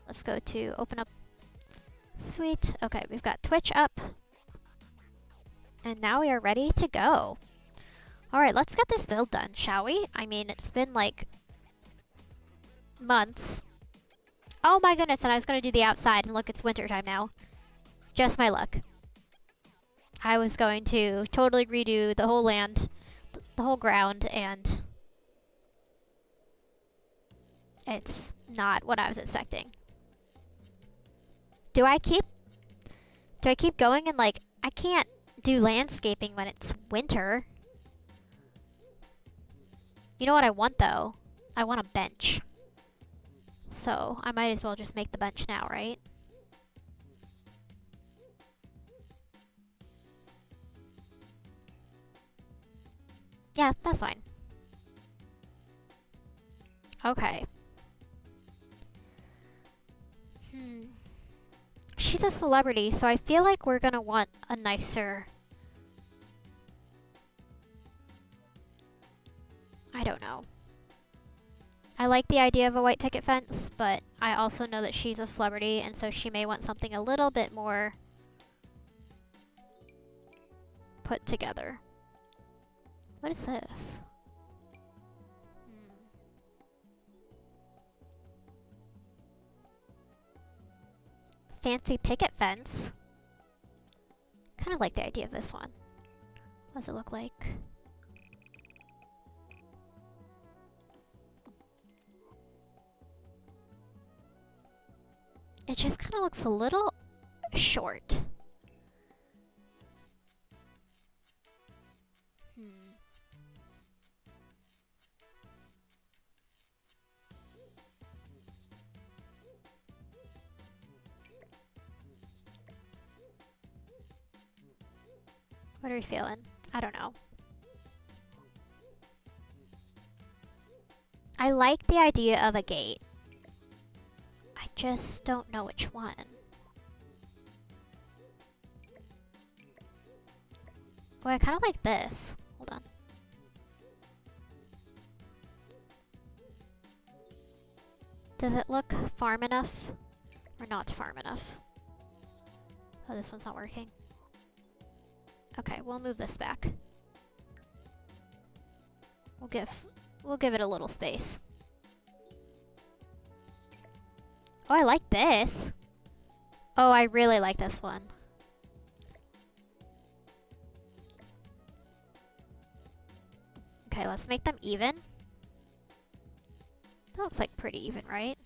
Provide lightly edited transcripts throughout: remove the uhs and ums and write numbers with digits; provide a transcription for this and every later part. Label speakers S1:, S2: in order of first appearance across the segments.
S1: Let's go to open up. Sweet. Okay, we've got Twitch up. And now we are ready to go. Alright, let's get this build done, shall we? I mean, it's been like months. Oh my goodness, and I was going to do the outside, and look, it's wintertime now. Just my luck. I was going to totally redo the whole land, the whole ground, and it's not what I was expecting. Do I keep going and like, I can't do landscaping when it's winter. You know what I want though? I want a bench. So I might as well just make the bench now, right? Yeah, that's fine. Okay. She's a celebrity, so I feel like we're gonna want a nicer... I don't know. I like the idea of a white picket fence, but I also know that she's a celebrity, and so she may want something a little bit more put together. What is this? Fancy picket fence. Kind of like the idea of this one. What does it look like? It just kind of looks a little short. What are we feeling? I don't know. I like the idea of a gate. I just don't know which one. Boy, I kind of like this. Hold on. Does it look farm enough? Or not farm enough? Oh, this one's not working. Okay, we'll move this back. We'll give it a little space. Oh, I like this. Oh, I really like this one. Okay, let's make them even. That looks like pretty even, right?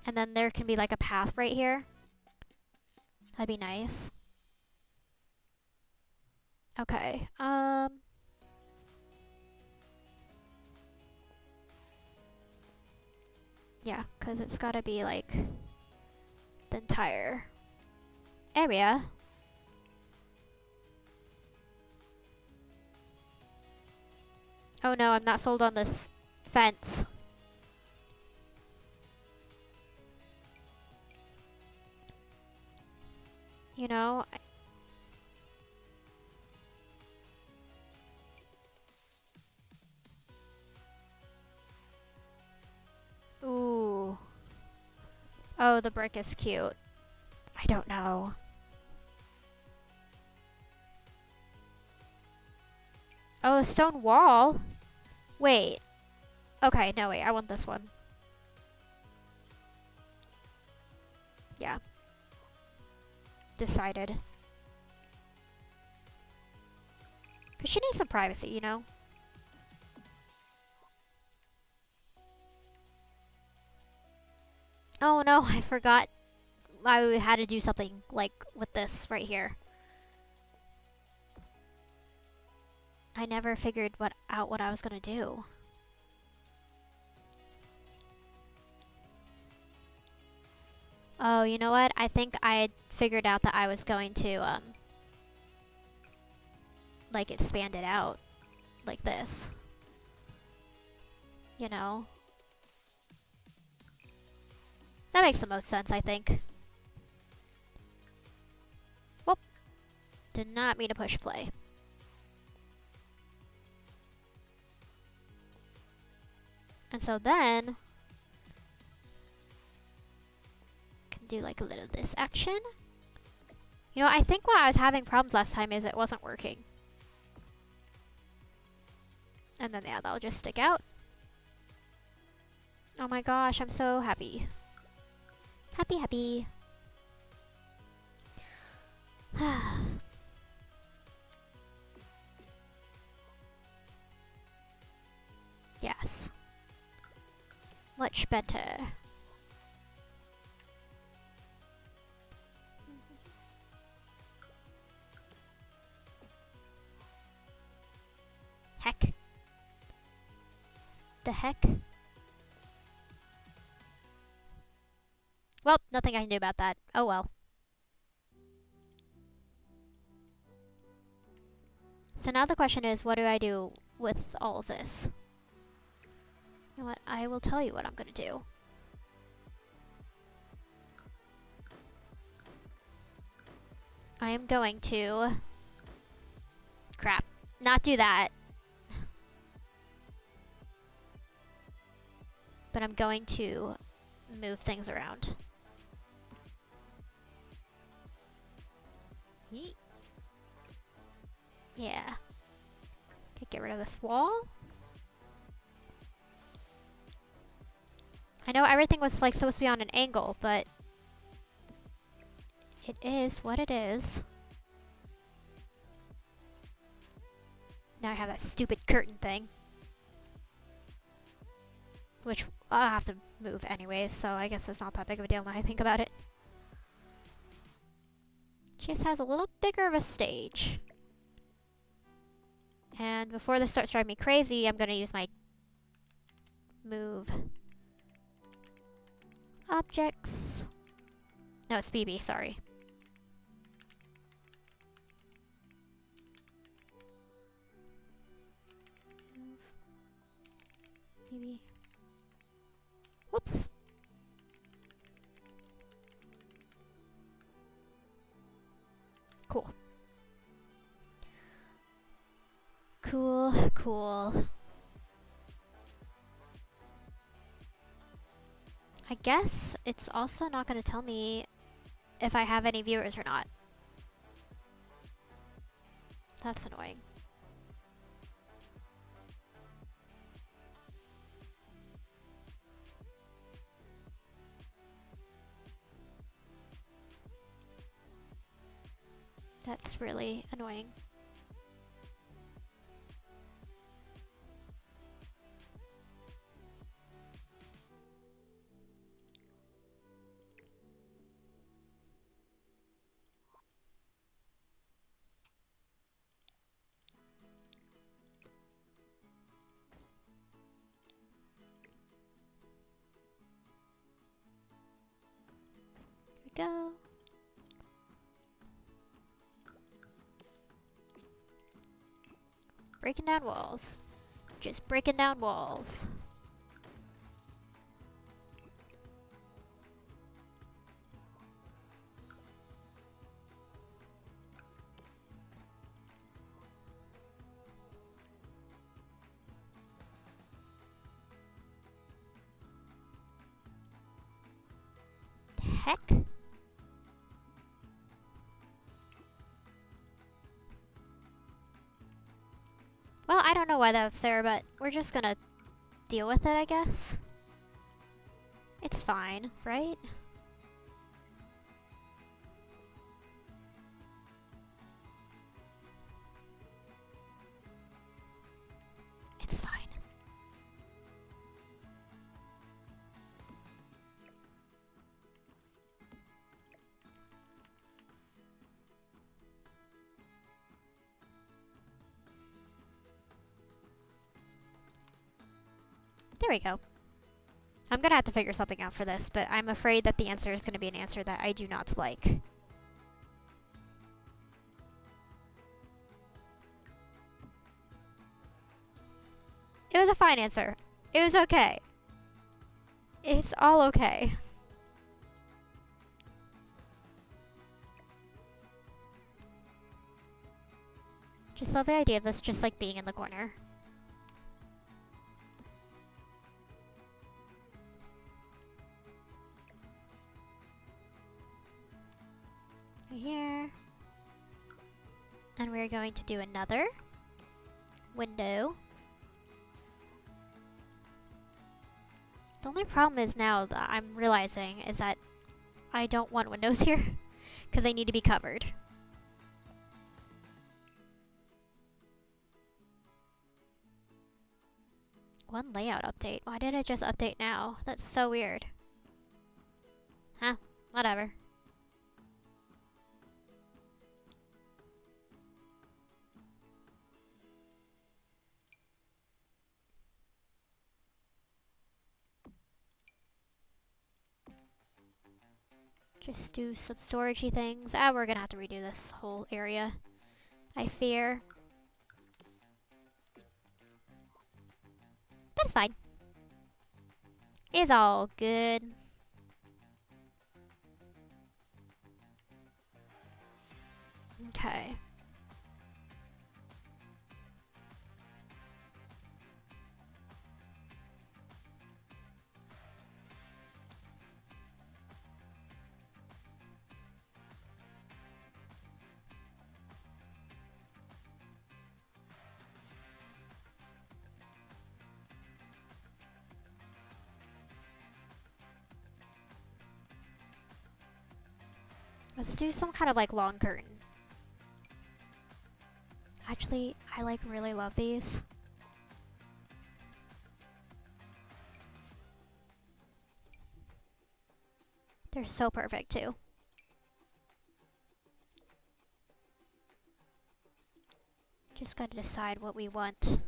S1: And then there can be like a path right here. That'd be nice. Okay, yeah, because it's gotta be like the entire area. Oh no, I'm not sold on this fence. You know, ooh. Oh, the brick is cute. I don't know. Oh, a stone wall? Wait. Okay, no, wait. I want this one. Yeah. Decided. Because she needs some privacy, you know? Oh no, I forgot I had to do something like with this right here. I never figured out what I was gonna do. Oh, you know what? I think I had figured out that I was going to, like, expand it out. Like this. You know? That makes the most sense, I think. Whoop. Did not mean to push play. And so then, Do like a little of this action. You know, I think why I was having problems last time is it wasn't working. And then, yeah, that'll just stick out. Oh my gosh, I'm so happy. Happy, happy. Yes. Much better. Heck. The heck? Well, nothing I can do about that. Oh well. So now the question is, what do I do with all of this? You know what? I will tell you what I'm gonna do. I am going to... Crap. Not do that. But I'm going to move things around. Yeet. Yeah. Okay, get rid of this wall. I know everything was like supposed to be on an angle, but it is what it is. Now I have that stupid curtain thing. Which I'll have to move anyways, so I guess it's not that big of a deal now I think about it. Just has a little bigger of a stage. And before this starts driving me crazy, I'm gonna use my move objects. No, it's BB, sorry. Move. BB. Whoops. Cool. Cool, cool. I guess it's also not going to tell me if I have any viewers or not. That's annoying. That's really annoying. Here we go. Breaking down walls. Just breaking down walls. The heck? Well, I don't know why that's there, but we're just gonna deal with it, I guess. It's fine, right? It's fine. There we go. I'm gonna have to figure something out for this, but I'm afraid that the answer is gonna be an answer that I do not like. It was a fine answer. It was okay. It's all okay. Just love the idea of this just like being in the corner. Right here. And we're going to do another window. The only problem is now that I'm realizing is that I don't want windows here because they need to be covered. One layout update. Why did it just update now? That's so weird. Huh, whatever. Just do some storagey things. Ah, we're gonna have to redo this whole area, I fear. But it's fine. It's all good. Okay. Let's do some kind of like long curtain. Actually, I like really love these. They're so perfect too. Just gotta decide what we want.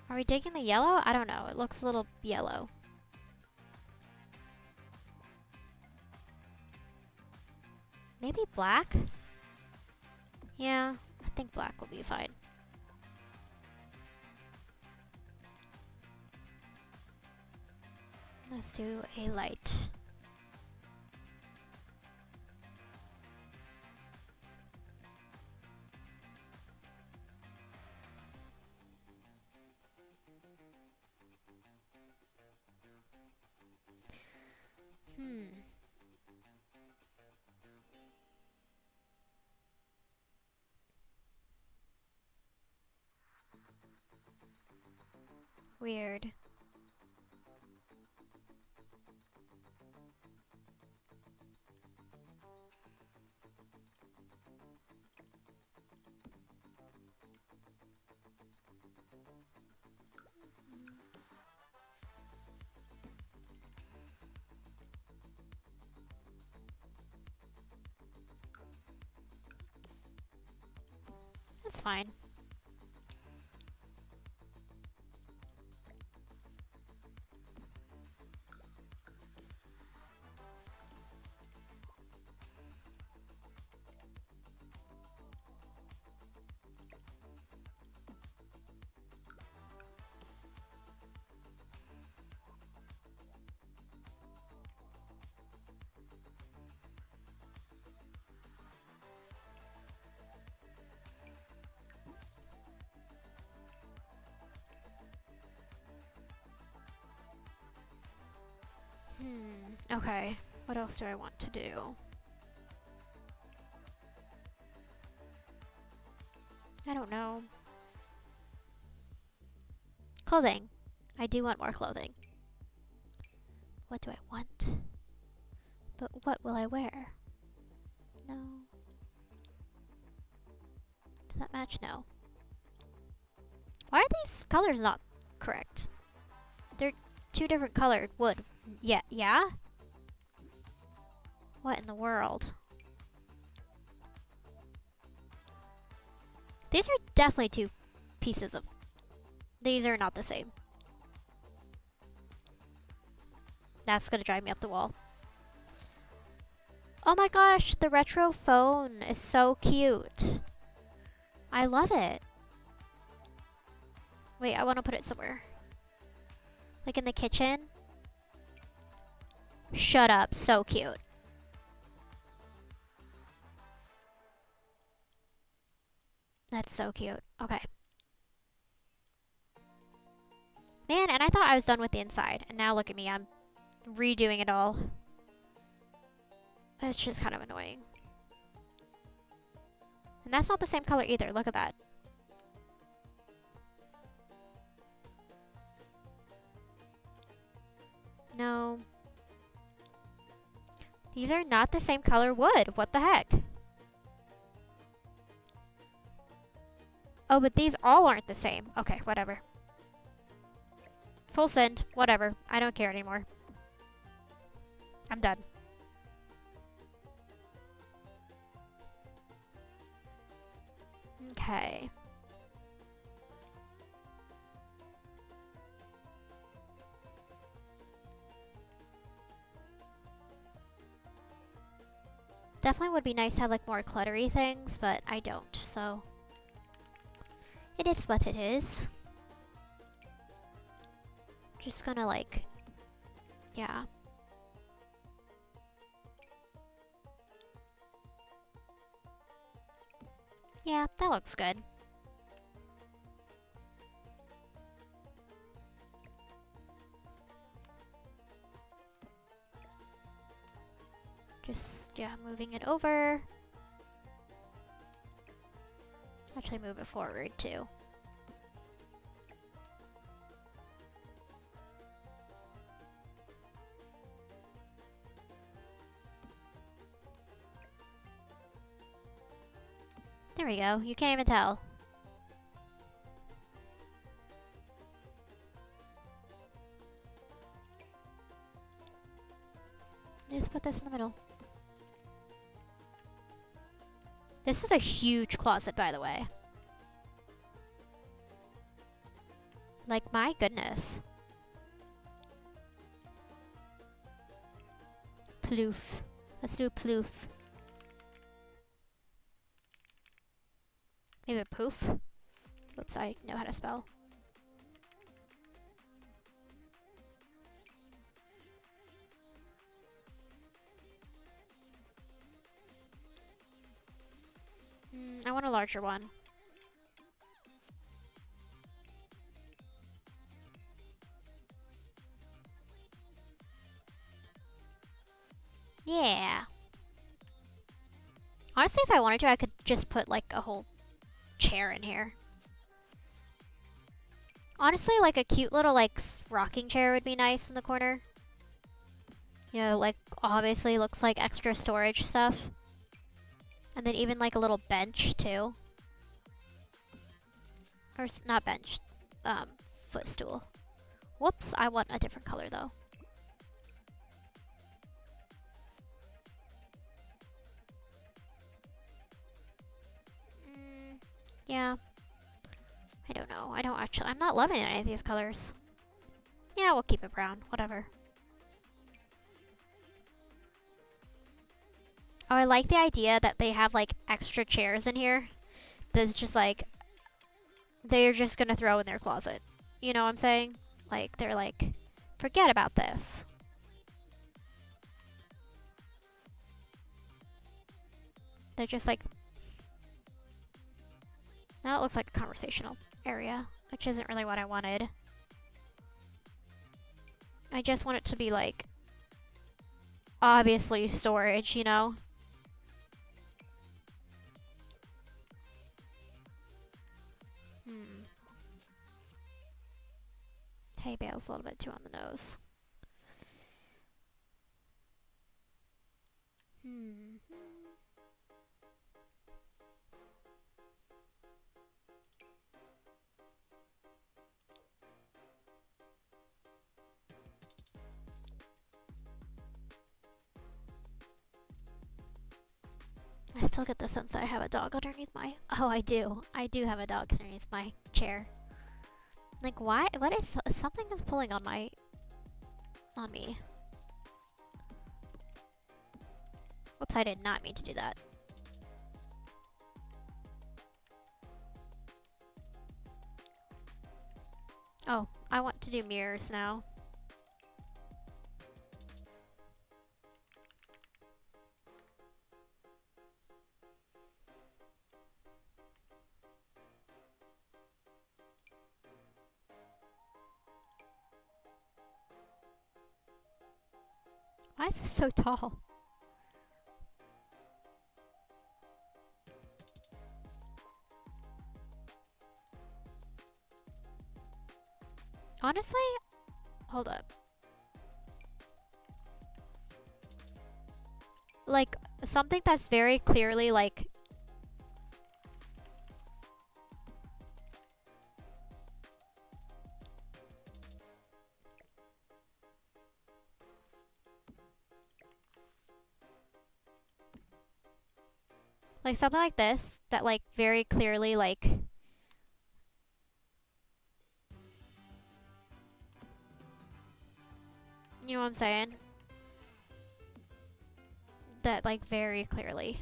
S1: Are we digging the yellow? I don't know. It looks a little yellow. Maybe black? Yeah, I think black will be fine. Let's do a light. Weird. That's fine. Okay. What else do I want to do? I don't know. Clothing. I do want more clothing. What do I want? But what will I wear? No. Does that match? No. Why are these colors not correct? They're two different colored wood. Yeah, yeah? What in the world? These are definitely two pieces of... These are not the same. That's gonna drive me up the wall. Oh my gosh, the retro phone is so cute. I love it. Wait, I want to put it somewhere. Like in the kitchen. Shut up, so cute. That's so cute. Okay. Man, and I thought I was done with the inside. And now look at me. I'm redoing it all. It's just kind of annoying. And that's not the same color either. Look at that. No. These are not the same color wood. What the heck? Oh, but these all aren't the same. Okay, whatever. Full send. Whatever. I don't care anymore. I'm done. Okay. Definitely would be nice to have like more cluttery things, but I don't, so it is what it is. Just gonna like, yeah. Yeah, that looks good. Just, yeah, moving it over. Actually move it forward too. There we go. You can't even tell. Just put this in the middle. This is a huge closet, by the way. Like, my goodness. Ploof. Let's do a ploof. Maybe a poof? Oops, I know how to spell. I want a larger one. Yeah. Honestly, if I wanted to, I could just put like a whole chair in here. Honestly, like a cute little like rocking chair would be nice in the corner. You know, like obviously looks like extra storage stuff. And then even like a little bench too. Or not bench, footstool. Whoops, I want a different color though. Yeah. I don't know. I'm not loving any of these colors. Yeah, we'll keep it brown. Whatever. Oh, I like the idea that they have like extra chairs in here. That's just like, they're just gonna throw in their closet. You know what I'm saying? Like, they're like, forget about this. They're just like, now it looks like a conversational area, which isn't really what I wanted. I just want it to be like, obviously storage, you know? Hay bale's a little bit too on the nose. I still get the sense that I have a dog underneath my... Oh, I do. I do have a dog underneath my chair. Like, why? What is... Something is pulling on my... on me. Whoops, I did not mean to do that. Oh, I want to do mirrors now. Why is this so tall? Honestly, hold up. Like, something that's very clearly, like... Like, something like this, that, like, very clearly, like... You know what I'm saying? That, like, very clearly.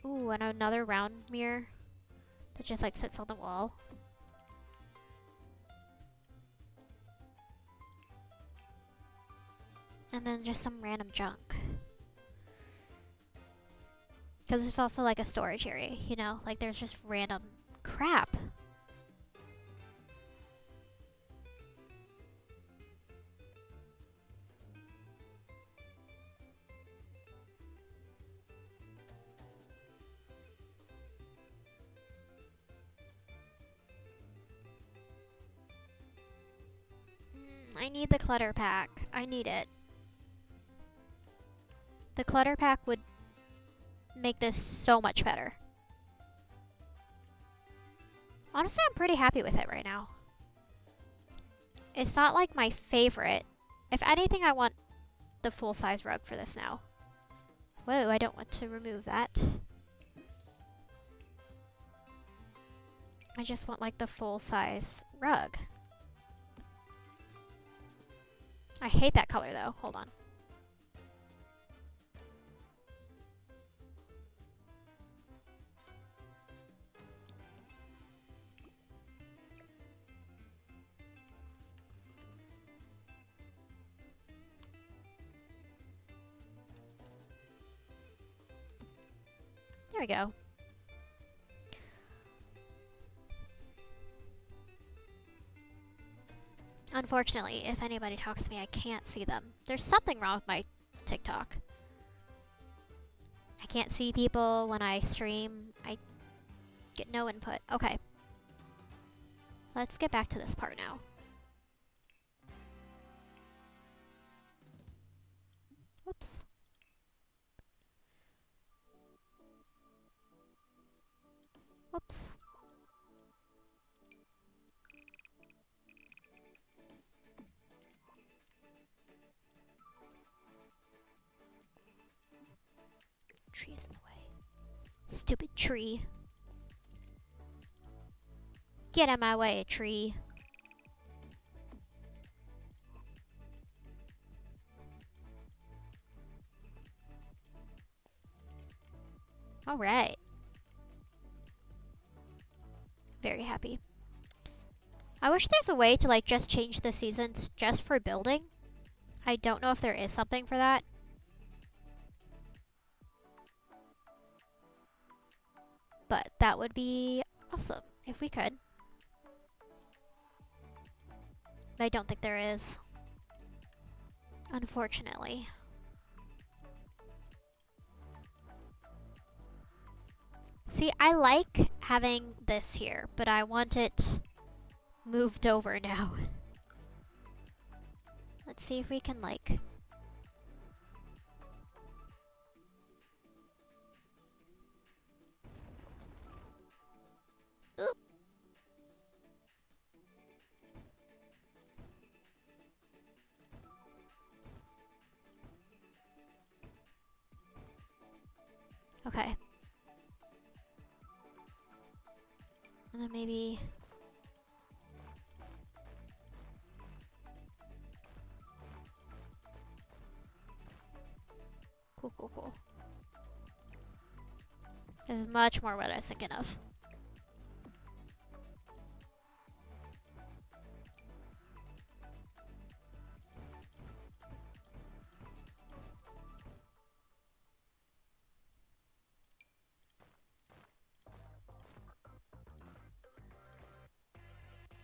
S1: Ooh, and another round mirror that just, like, sits on the wall. And then just some random junk. Because it's also, like, a storage area, you know? Like, there's just random crap. I need the clutter pack. I need it. The clutter pack would make this so much better. Honestly, I'm pretty happy with it right now. It's not like my favorite. If anything, I want the full-size rug for this now. Whoa, I don't want to remove that. I just want, like, the full-size rug. I hate that color, though. Hold on. There we go. Unfortunately, if anybody talks to me, I can't see them. There's something wrong with my TikTok. I can't see people when I stream. I get no input. Okay. Let's get back to this part now. Whoops. Whoops. Tree is in the way. Stupid tree. Get out of my way, tree. Alright. Very happy. I wish there's a way to, like, just change the seasons just for building. I don't know if there is something for that. But that would be awesome if we could. I don't think there is. Unfortunately. See, I like having this here, but I want it moved over now. Let's see if we can, like... Oop. Okay. And then maybe... Cool, cool, cool. This is much more what I was thinking of.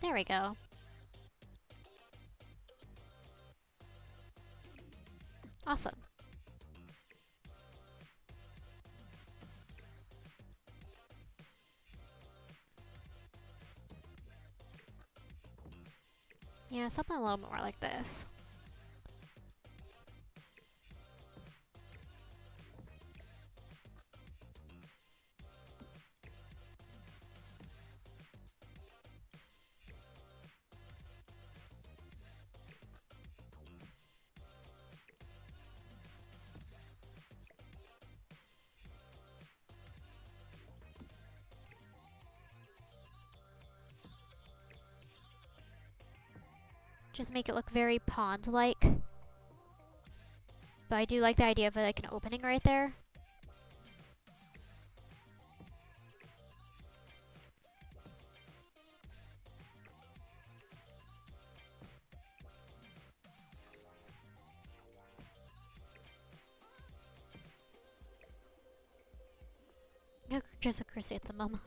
S1: There we go. Awesome. Yeah, something a little more like this. Just make it look very pond-like. But I do like the idea of like an opening right there. Just a chrysanthemum.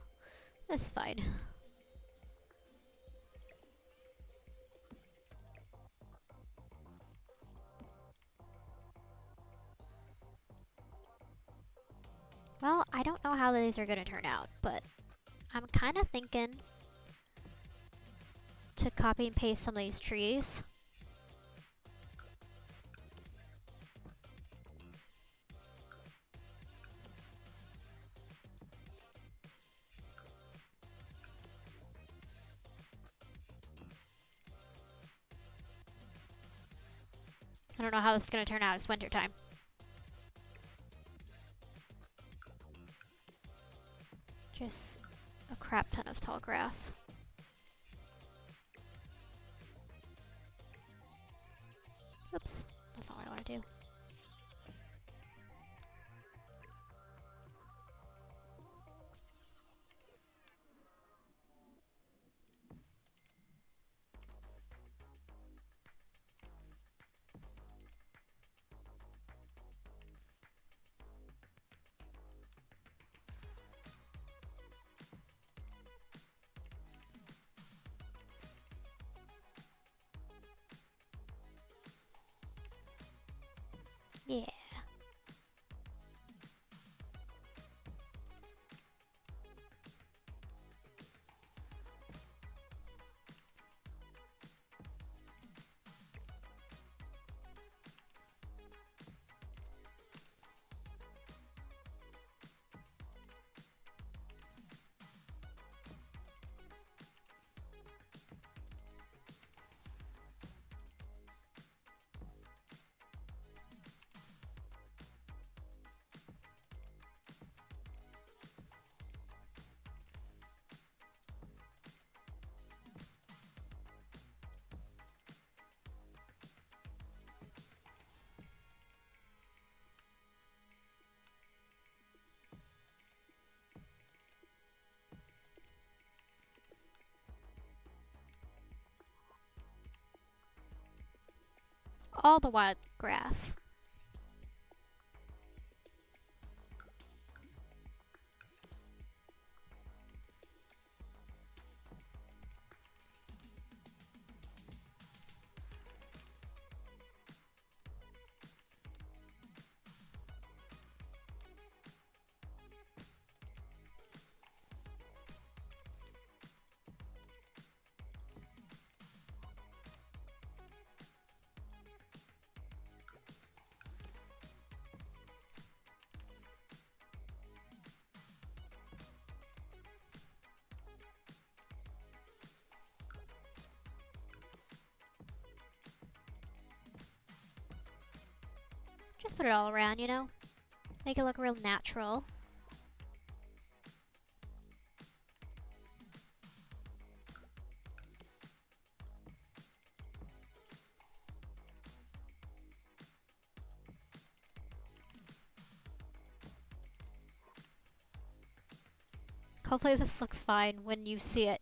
S1: That's fine. Well, I don't know how these are gonna turn out, but I'm kind of thinking to copy and paste some of these trees. I don't know how this is gonna turn out. It's winter time. Just a crap ton of tall grass. Oops, that's not what I want to do. Yeah. All the wild grass. Just put it all around, you know? Make it look real natural. Hopefully this looks fine when you see it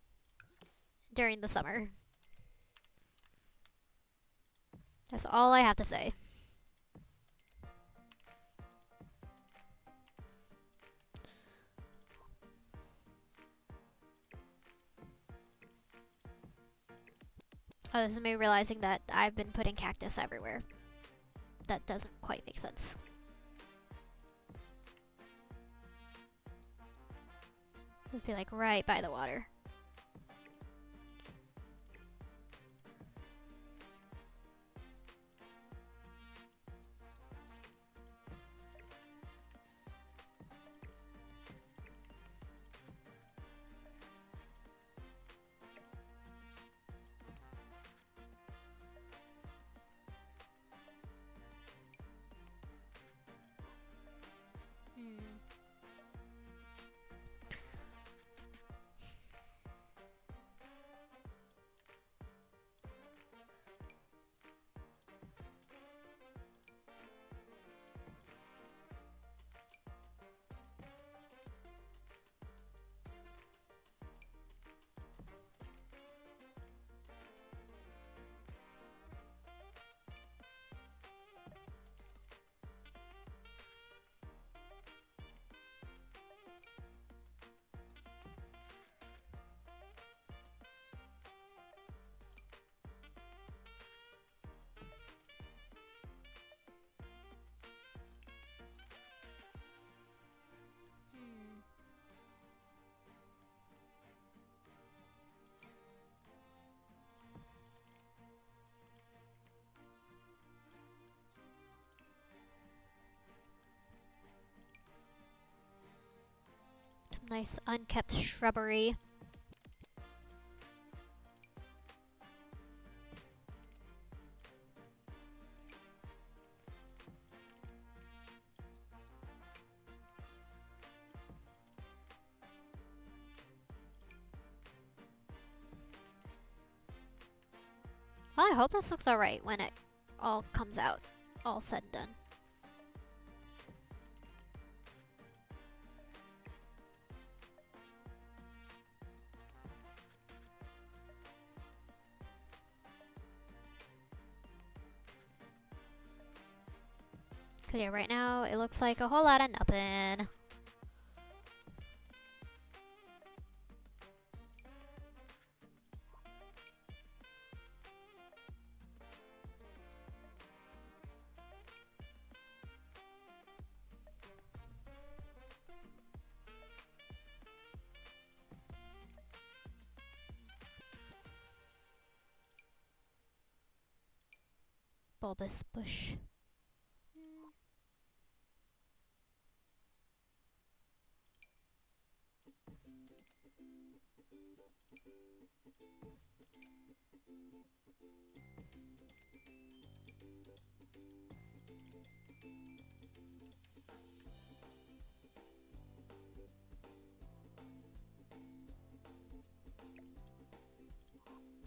S1: during the summer. That's all I have to say. Oh, this is me realizing that I've been putting cactus everywhere. That doesn't quite make sense. Just be like right by the water. Some nice unkept shrubbery. Well, I hope this looks alright when it all comes out, all said and done. Cause yeah, right now it looks like a whole lot of nothing. Bulbous bush.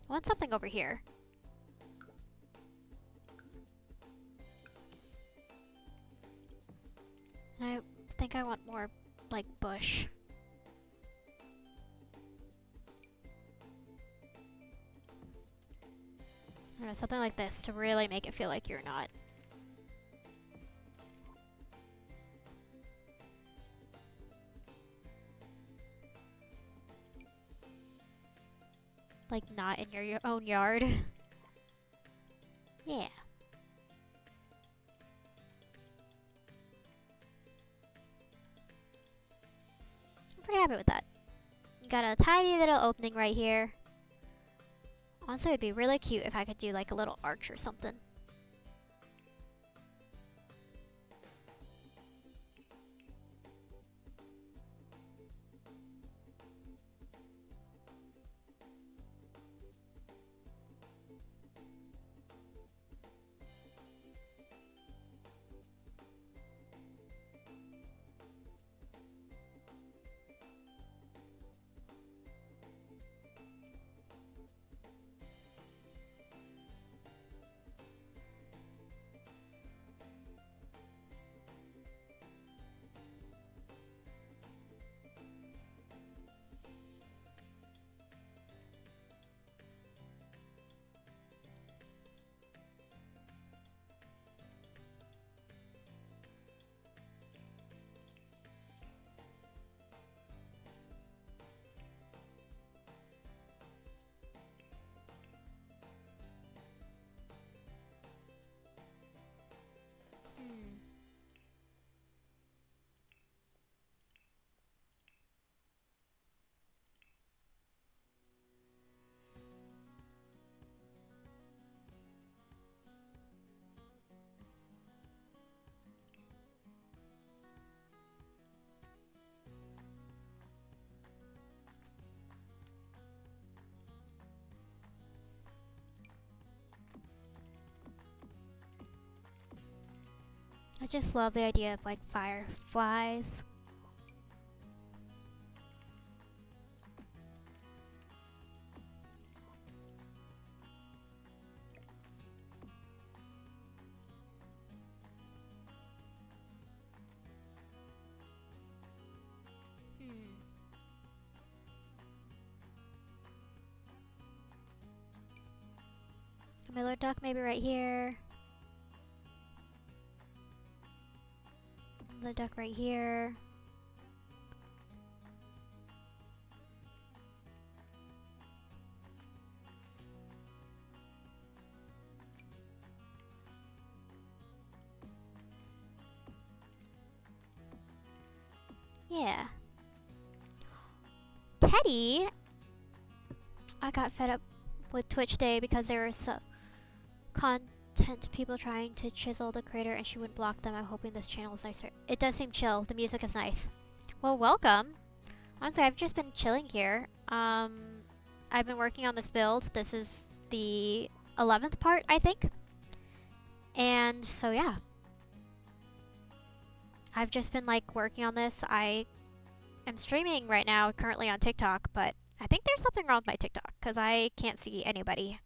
S1: I want something over here. And I think I want more, like, bush. I don't know, something like this to really make it feel like you're not. Like, not in your own yard. Yeah. I'm pretty happy with that. You got a tiny little opening right here. Honestly, it'd be really cute if I could do like a little arch or something. I just love the idea of like fireflies. A miller duck maybe right here. The duck right here. Yeah. Teddy! I got fed up with Twitch Day because there were so content people trying to chisel the creator and she wouldn't block them. I'm hoping this channel is nicer. It does seem chill. The music is nice. Well, welcome. Honestly, I've just been chilling here. I've been working on this build. This is the 11th part, I think. And so, yeah. I've just been like working on this. I am streaming right now currently on TikTok, but I think there's something wrong with my TikTok because I can't see anybody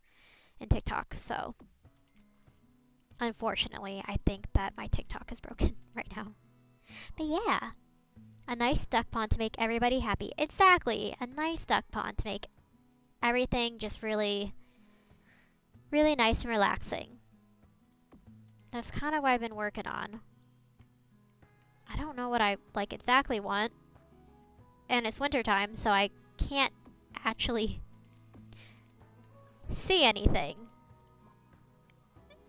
S1: in TikTok. So, unfortunately, I think that my TikTok is broken right now. But yeah, a nice duck pond to make everybody happy. Exactly, a nice duck pond to make everything just really, really nice and relaxing. That's kind of what I've been working on. I don't know what I like exactly want. And it's wintertime, so I can't actually see anything.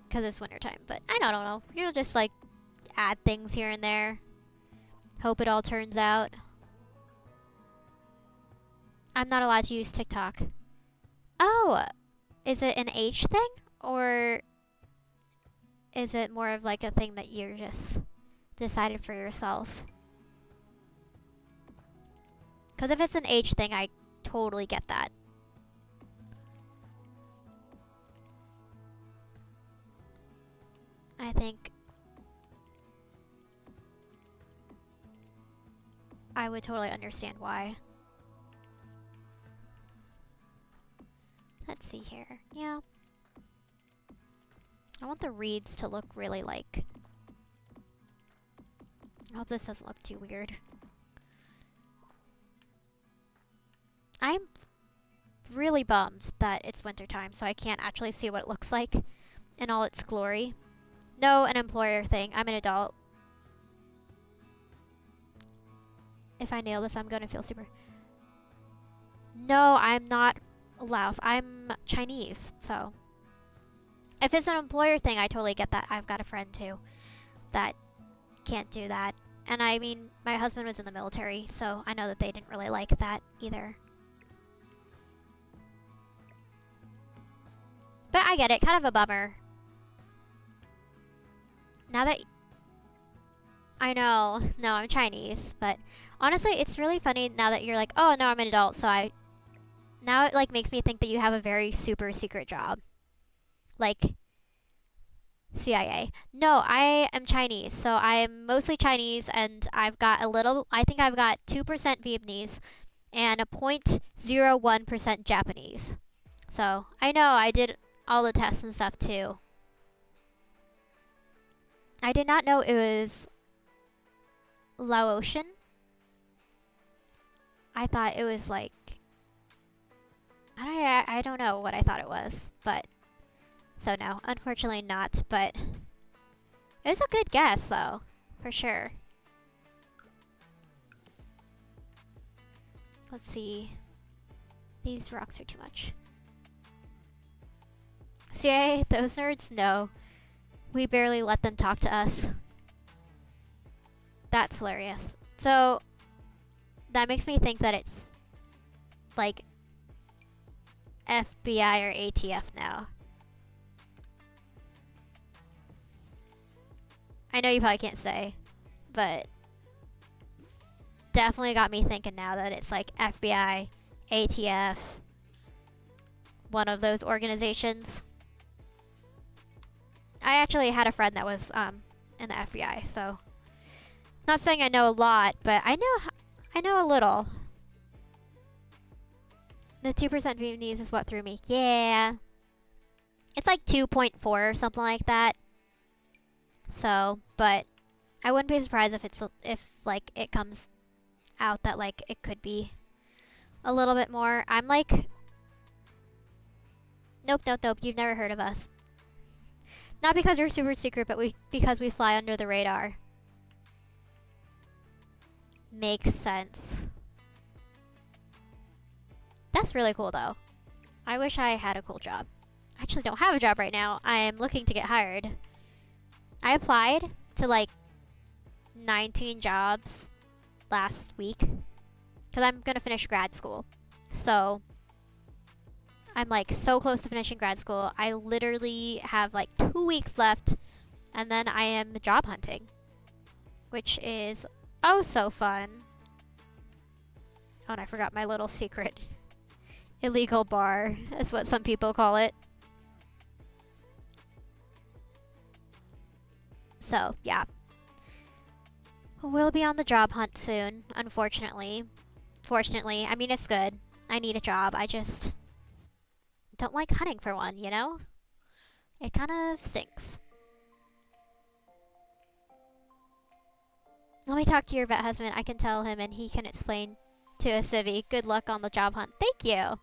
S1: Because it's wintertime. But I don't know. You'll just like add things here and there. Hope it all turns out. I'm not allowed to use TikTok. Oh! Is it an age thing? Or is it more of like a thing that you're just decided for yourself? Because if it's an age thing, I totally get that. I think I would totally understand why. Let's see here. Yeah. I want the reeds to look really like... I hope this doesn't look too weird. I'm really bummed that it's wintertime, so I can't actually see what it looks like in all its glory. No, an employer thing. I'm an adult. If I nail this, I'm gonna feel super... No, I'm not Laos. I'm Chinese, so... If it's an employer thing, I totally get that. I've got a friend, too, that can't do that. And I mean, my husband was in the military, so I know that they didn't really like that either. But I get it. Kind of a bummer. Now that... I know. No, I'm Chinese. But honestly, it's really funny now that you're like, oh, no, I'm an adult. So now it like makes me think that you have a very super secret job. Like CIA. No, I am Chinese. So I am mostly Chinese and I've got a little... I think I've got 2% Vietnamese and a 0.01% Japanese. So I know I did all the tests and stuff too. I did not know it was Laotian. I thought it was like... I don't know what I thought it was, but... So no, unfortunately not, but... It was a good guess, though. For sure. Let's see. These rocks are too much. CIA, those nerds? No. We barely let them talk to us. That's hilarious. So, that makes me think that it's like FBI or ATF now. I know you probably can't say, but definitely got me thinking now that it's like FBI, ATF, one of those organizations. I actually had a friend that was in in the FBI, so not saying I know a lot, but I know a little. The 2% Vietnamese is what threw me. Yeah. It's like 2.4 or something like that. So, but I wouldn't be surprised if like it comes out that like it could be a little bit more. I'm like, nope, you've never heard of us. Not because we're super secret, but because we fly under the radar. Makes sense. That's really cool though. I wish I had a cool job. I actually don't have a job right now. I am looking to get hired. I applied to like 19 jobs last week because I'm gonna finish grad school. So I'm like so close to finishing grad school. I literally have like 2 weeks left and then I am job hunting, which is oh so fun. Oh, and I forgot my little secret. Illegal bar is what some people call it. So, yeah. We'll be on the job hunt soon, unfortunately. Fortunately, I mean, it's good. I need a job. I just don't like hunting for one, you know? It kind of stinks. Let me talk to your vet husband. I can tell him and he can explain to a civvy. Good luck on the job hunt. Thank you.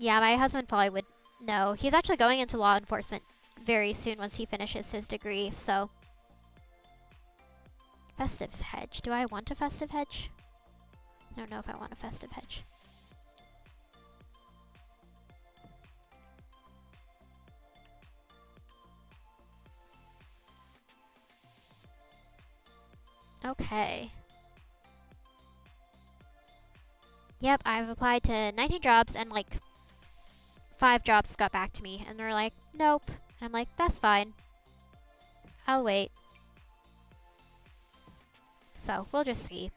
S1: Yeah, my husband probably would know. He's actually going into law enforcement very soon once he finishes his degree, so. Festive hedge. Do I want a festive hedge? I don't know if I want a festive hedge. Okay. Yep, I've applied to 19 jobs and like 5 jobs got back to me and they're like, nope. And I'm like, that's fine. I'll wait. So we'll just see.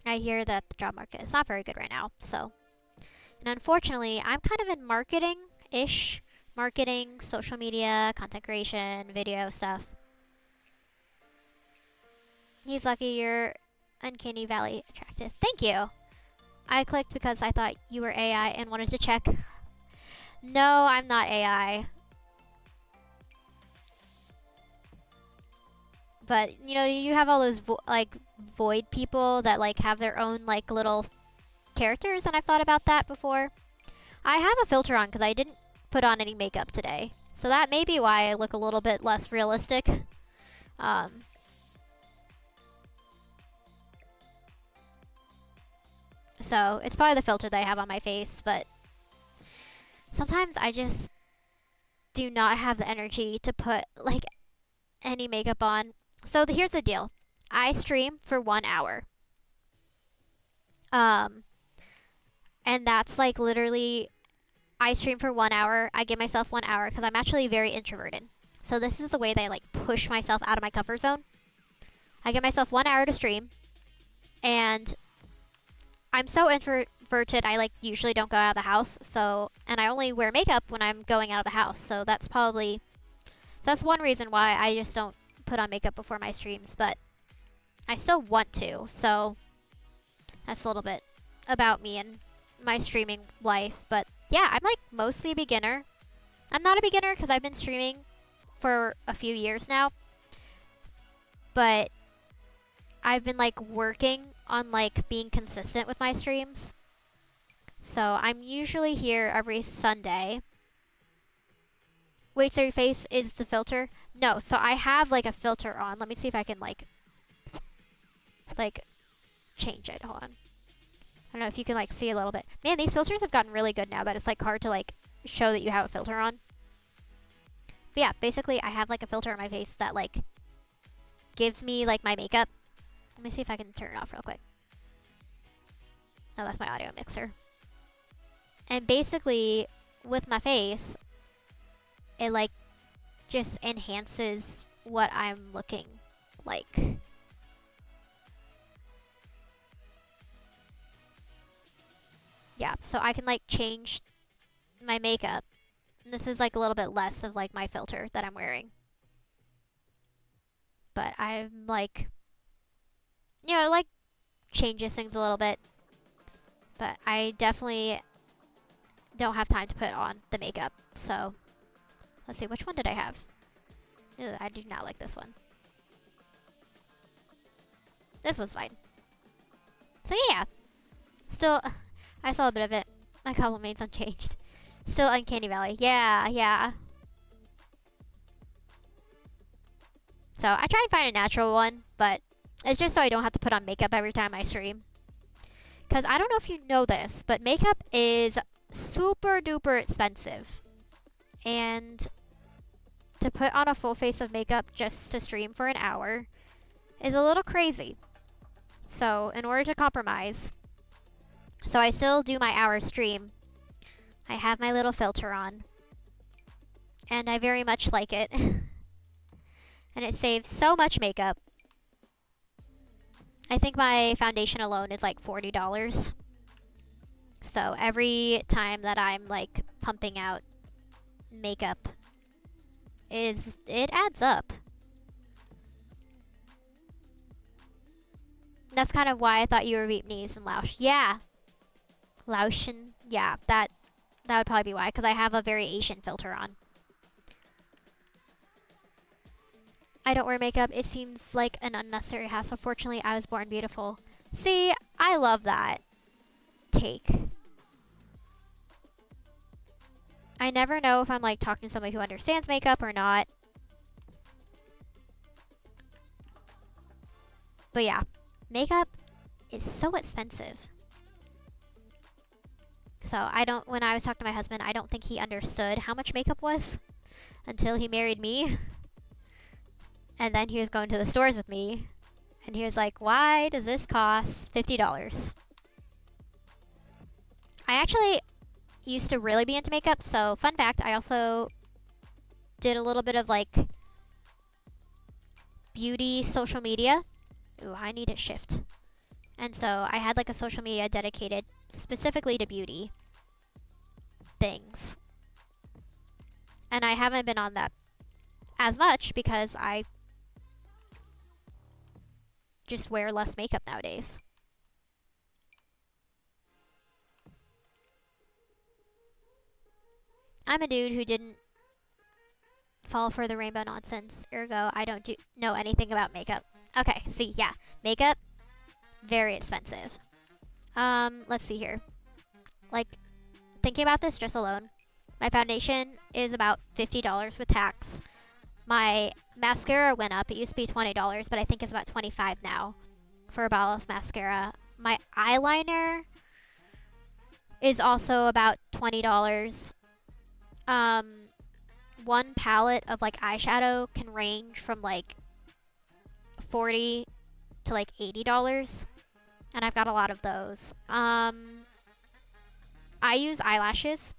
S1: I hear that the job market is not very good right now, so. And unfortunately, I'm kind of in marketing-ish. Marketing, social media, content creation, video stuff. He's lucky you're Uncanny Valley attractive. Thank you. I clicked because I thought you were AI and wanted to check. No, I'm not AI. But, you know, you have all those void people that like have their own like little characters, and I've thought about that before. I have a filter on because I didn't put on any makeup today. So that may be why I look a little bit less realistic. So it's probably the filter that I have on my face, but sometimes I just do not have the energy to put like any makeup on. So here's the deal. I stream for 1 hour. And that's like literally, I stream for 1 hour. I give myself 1 hour because I'm actually very introverted. So this is the way that I like push myself out of my comfort zone. I give myself 1 hour to stream, and I'm so introverted, I like usually don't go out of the house. So, and I only wear makeup when I'm going out of the house. So that's one reason why I just don't put on makeup before my streams, but I still want to. So that's a little bit about me and my streaming life. But yeah, I'm like mostly a beginner. I'm not a beginner because I've been streaming for a few years now, but I've been like working on like being consistent with my streams. So I'm usually here every Sunday. Wait, so your face is the filter? No, so I have like a filter on. Let me see if I can like change it. Hold on. I don't know if you can like see a little bit. Man, these filters have gotten really good now that it's like hard to like show that you have a filter on. But yeah, basically I have like a filter on my face that like gives me like my makeup. Let me see if I can turn it off real quick. Oh, that's my audio mixer. And basically with my face, it like just enhances what I'm looking like. Yeah, so I can like change my makeup This is like a little bit less of like my filter that I'm wearing. But I'm like, you know, like changes things a little bit. But I definitely don't have time to put on the makeup. So let's see, which one did I have? Ew, I do not like this one. This was fine. So yeah, still, I saw a bit of it. My compliments unchanged. Still Uncanny Valley. Yeah, yeah. So I try and find a natural one, but it's just so I don't have to put on makeup every time I stream. Because I don't know if you know this, but makeup is super duper expensive. And to put on a full face of makeup just to stream for an hour is a little crazy. So in order to compromise, so I still do my hour stream. I have my little filter on. And I very much like it. And it saves so much makeup. I think my foundation alone is like $40. So every time that I'm like pumping out makeup, it adds up. That's kind of why I thought you were Vietnamese and Laos. Yeah. Laotian. Yeah, that would probably be why, because I have a very Asian filter on. I don't wear makeup. It seems like an unnecessary hassle. Fortunately, I was born beautiful. See, I love that take. I never know if I'm like talking to somebody who understands makeup or not. But yeah, makeup is so expensive. So when I was talking to my husband, I don't think he understood how much makeup was until he married me. And then he was going to the stores with me. And he was like, why does this cost $50? I actually used to really be into makeup. So fun fact, I also did a little bit of like beauty social media. Ooh, I need to shift. And so I had like a social media dedicated specifically to beauty things. And I haven't been on that as much because I just wear less makeup nowadays. I'm a dude who didn't fall for the rainbow nonsense. Ergo, I don't know anything about makeup. Okay, see, yeah. Makeup, very expensive. Let's see here. Like, thinking about this just alone, my foundation is about $50 with tax. My mascara went up. It used to be $20, but I think it's about $25 now for a bottle of mascara. My eyeliner is also about $20. One palette of like eyeshadow can range from like $40 to like $80, and I've got a lot of those. I use eyelashes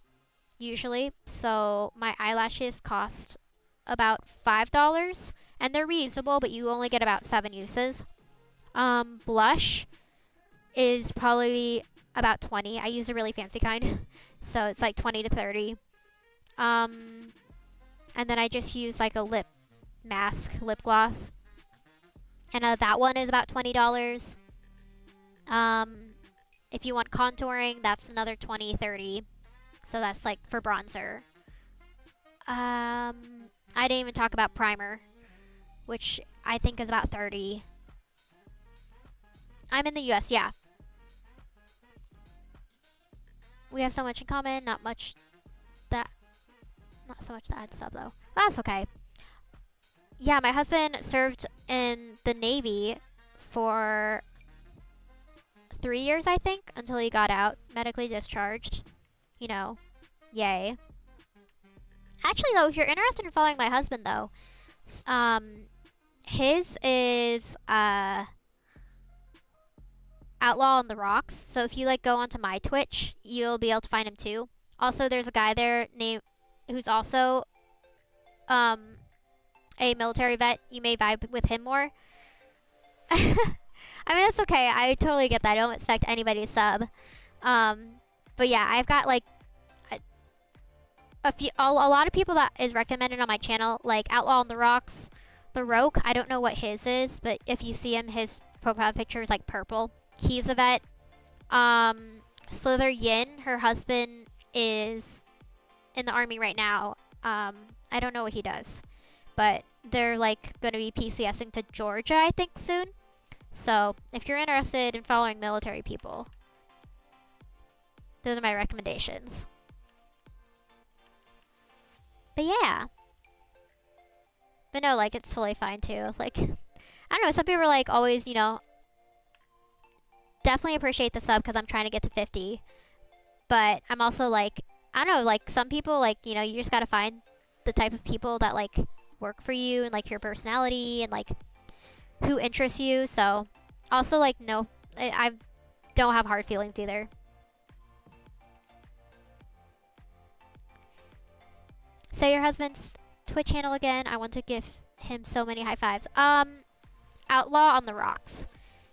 S1: usually, so my eyelashes cost about $5, and they're reusable, but you only get about 7 uses. Blush is probably about 20. I use a really fancy kind, so it's like 20 to 30. And then I just use like a lip mask, lip gloss, and that one is about $20. If you want contouring, that's another 20, 30. So that's like for bronzer. I didn't even talk about primer, which I think is about 30. I'm in the US, yeah. We have so much in common, not so much that adds up though. That's okay. Yeah, my husband served in the Navy for 3 years, I think, until he got out, medically discharged. You know, yay. Actually, though, if you're interested in following my husband, though, his is Outlaw on the Rocks. So if you like go onto my Twitch, you'll be able to find him too. Also, there's a guy there who's also a military vet. You may vibe with him more. I mean, that's okay. I totally get that. I don't expect anybody to sub. But yeah, I've got like a lot of people that is recommended on my channel, like Outlaw on the Rocks, the Rogue. I don't know what his is, but if you see him, his profile picture is like purple. He's a vet. Slither Yin, her husband, is in the army right now. I don't know what he does, but they're like going to be PCSing to Georgia, I think, soon. So if you're interested in following military people, those are my recommendations. But yeah. But no, like, it's totally fine too. Like, I don't know, some people are like always, you know, definitely appreciate the sub because I'm trying to get to 50. But I'm also like, I don't know, like, some people, like, you know, you just gotta find the type of people that, like, work for you and, like, your personality and, like, who interests you. So, also, like, no, I don't have hard feelings either. Say your husband's Twitch channel again. I want to give him so many high fives. Outlaw on the Rocks.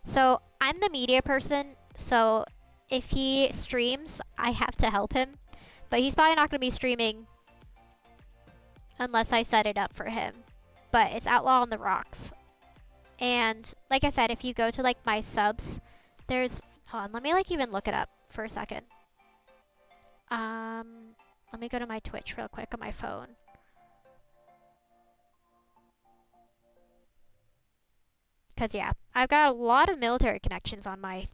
S1: So I'm the media person, so if he streams, I have to help him. But he's probably not going to be streaming unless I set it up for him. But it's Outlaw on the Rocks. And like I said, if you go to like my subs, there's, hold on, let me like even look it up for a second. Let me go to my Twitch real quick on my phone. Cause yeah, I've got a lot of military connections on my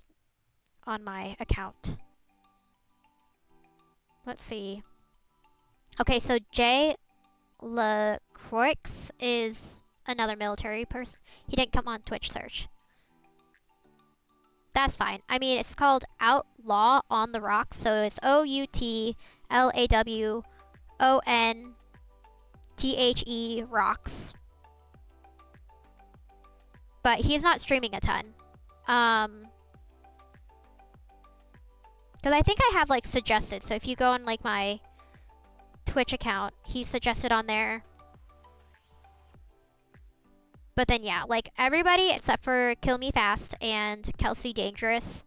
S1: account. Let's see. Okay, so Jay LaCroix is another military person. He didn't come on Twitch search. That's fine. I mean, it's called Outlaw on the Rocks, so it's OUTLAWONTHE Rocks. But he's not streaming a ton. Because I think I have, like, suggested. So if you go on, like, my Twitch account, he's suggested on there. But then, yeah, like, everybody except for Kill Me Fast and Kelsey Dangerous,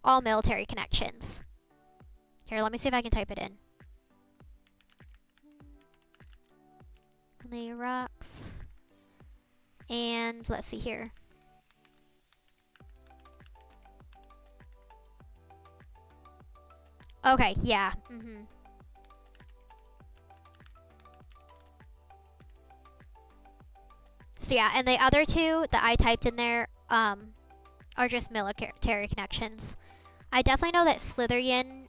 S1: all military connections. Here, let me see if I can type it in. The Rocks. And let's see here. Okay, yeah. So yeah, and the other two that I typed in there are just military connections. I definitely know that Slitheryin,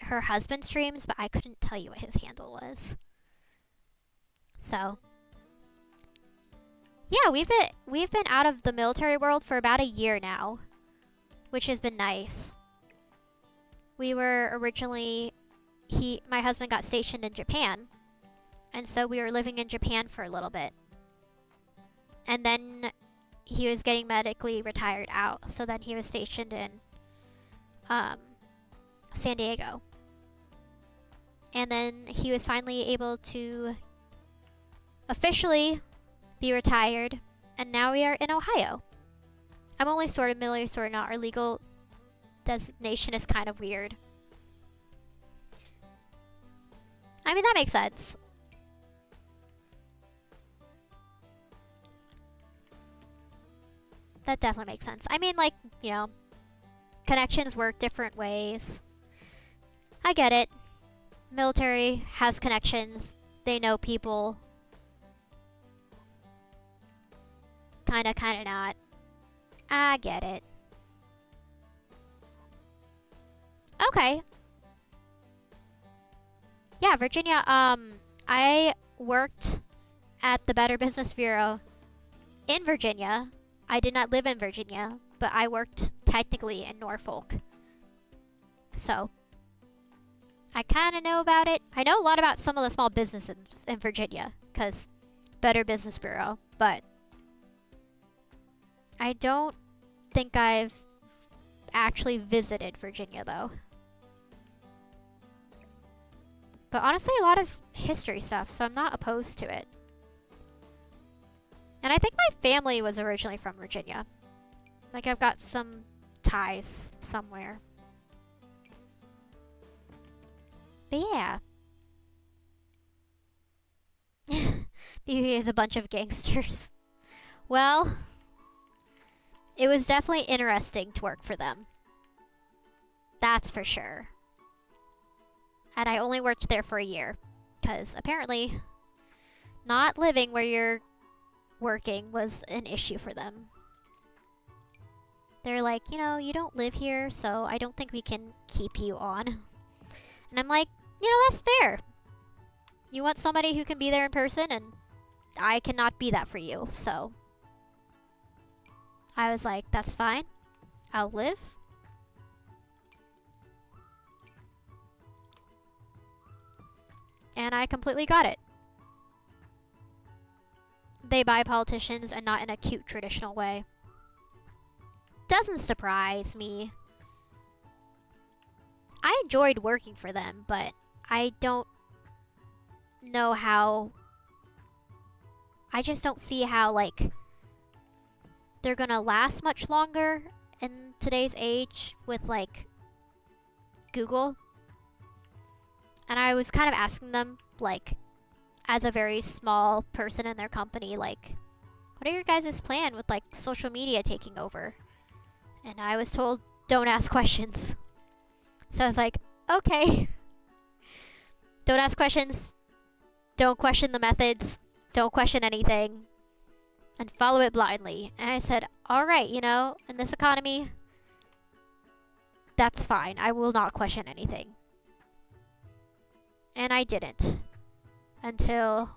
S1: her husband streams, but I couldn't tell you what his handle was. So yeah, we've been out of the military world for about a year now, which has been nice. We were originally, my husband got stationed in Japan, and so we were living in Japan for a little bit. And then he was getting medically retired out, so then he was stationed in San Diego. And then he was finally able to officially be retired, and now we are in Ohio. I'm only sort of military, sort of not. Our legal designation is kind of weird. I mean, that makes sense. That definitely makes sense. I mean, like, you know, connections work different ways. I get it. Military has connections. They know people. Kinda not. I get it. Okay. Yeah, Virginia, I worked at the Better Business Bureau in Virginia. I did not live in Virginia, but I worked technically in Norfolk. So, I kind of know about it. I know a lot about some of the small businesses in Virginia, because Better Business Bureau, but I don't think I've actually visited Virginia, though. But honestly, a lot of history stuff, so I'm not opposed to it. And I think my family was originally from Virginia. Like, I've got some ties somewhere. But yeah. He is a bunch of gangsters. Well, it was definitely interesting to work for them. That's for sure. And I only worked there for a year. Because apparently, not living where you're working was an issue for them. They're like, you know, you don't live here, so I don't think we can keep you on. And I'm like, you know, that's fair. You want somebody who can be there in person, and I cannot be that for you, so. I was like, that's fine. I'll live. And I completely got it. They buy politicians and not in a cute traditional way. Doesn't surprise me. I enjoyed working for them, but I don't know how... I just don't see how, like, they're gonna last much longer in today's age with, like, Google. And I was kind of asking them, like, as a very small person in their company, like, what are your guys' plan with, like, social media taking over? And I was told, don't ask questions. So I was like, okay. Don't ask questions. Don't question the methods. Don't question anything. And follow it blindly. And I said, alright, you know, in this economy, that's fine. I will not question anything. And I didn't. Until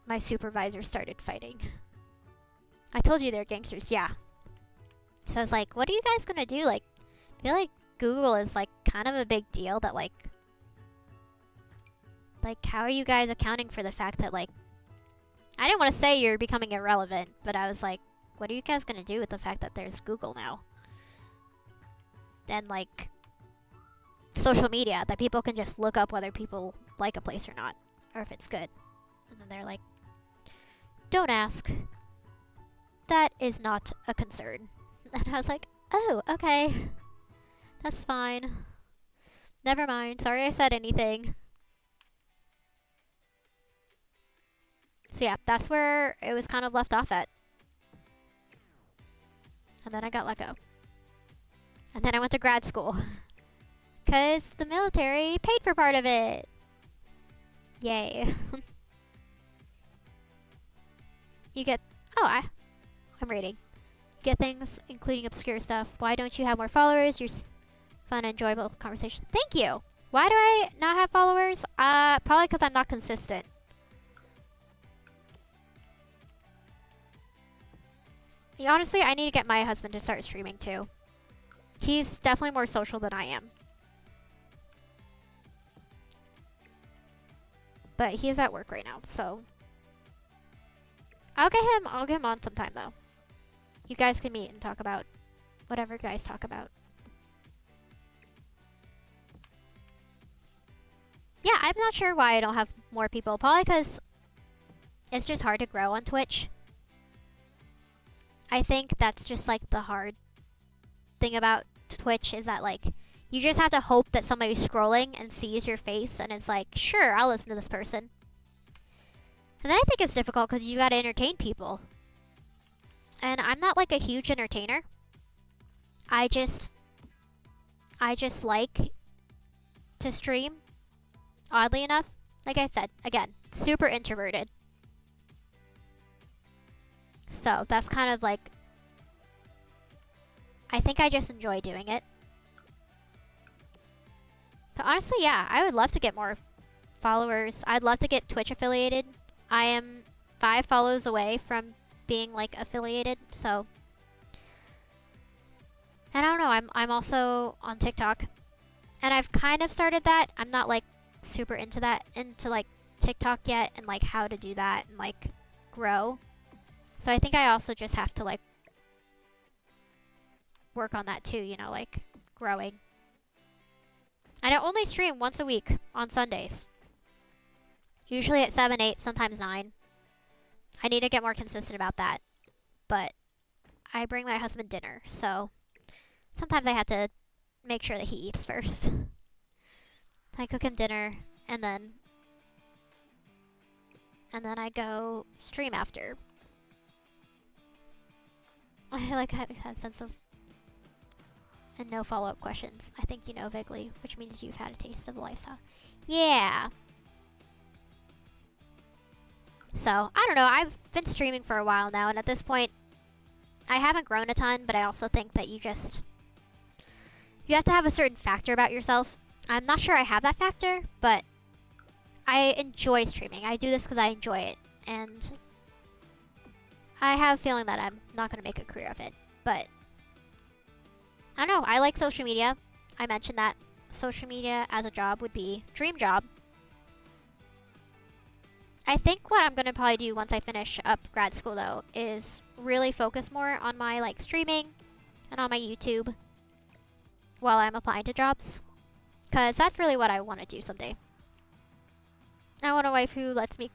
S1: my supervisor started fighting. I told you they're gangsters, yeah. So I was like, what are you guys gonna do? Like, I feel like Google is like kind of a big deal that like how are you guys accounting for the fact that like, I didn't want to say you're becoming irrelevant, but I was like, what are you guys gonna do with the fact that there's Google now? And like, social media, that people can just look up whether people like a place or not, or if it's good. And then they're like, don't ask. That is not a concern. And I was like, oh, okay. That's fine. Never mind. Sorry I said anything. So yeah, that's where it was kind of left off at. And then I got let go. And then I went to grad school. Because the military paid for part of it. Yay. You get... Oh, I'm reading. You get things, including obscure stuff. Why don't you have more followers? Your fun, enjoyable conversation. Thank you. Why do I not have followers? Probably because I'm not consistent. Yeah, honestly, I need to get my husband to start streaming too. He's definitely more social than I am. But he is at work right now, so I'll get him on sometime though. You guys can meet and talk about whatever you guys talk about. Yeah, I'm not sure why I don't have more people. Probably because it's just hard to grow on Twitch. I think that's just like the hard thing about Twitch is that like you just have to hope that somebody's scrolling and sees your face and is like, sure, I'll listen to this person. And then I think it's difficult because you gotta entertain people. And I'm not like a huge entertainer. I just like to stream. Oddly enough, like I said, again, super introverted. So that's kind of like, I think I just enjoy doing it. But honestly, yeah, I would love to get more followers. I'd love to get Twitch affiliated. I am 5 follows away from being like affiliated, so. And I don't know, I'm also on TikTok. And I've kind of started that. I'm not like super into like TikTok yet and like how to do that and like grow. So I think I also just have to like work on that too, you know, like growing. And I only stream once a week on Sundays. Usually at 7, 8, sometimes 9. I need to get more consistent about that. But I bring my husband dinner, so sometimes I have to make sure that he eats first. I cook him dinner, and then and then I go stream after. I like have a sense of and no follow-up questions. I think you know vaguely, which means you've had a taste of the lifestyle. Yeah. So, I don't know. I've been streaming for a while now, and at this point, I haven't grown a ton, but I also think that you have to have a certain factor about yourself. I'm not sure I have that factor, but I enjoy streaming. I do this because I enjoy it, and I have a feeling that I'm not going to make a career of it, but I don't know. I like social media. I mentioned that social media as a job would be dream job. I think what I'm going to probably do once I finish up grad school, though, is really focus more on my like streaming and on my YouTube while I'm applying to jobs, because that's really what I want to do someday. I want a wife who lets me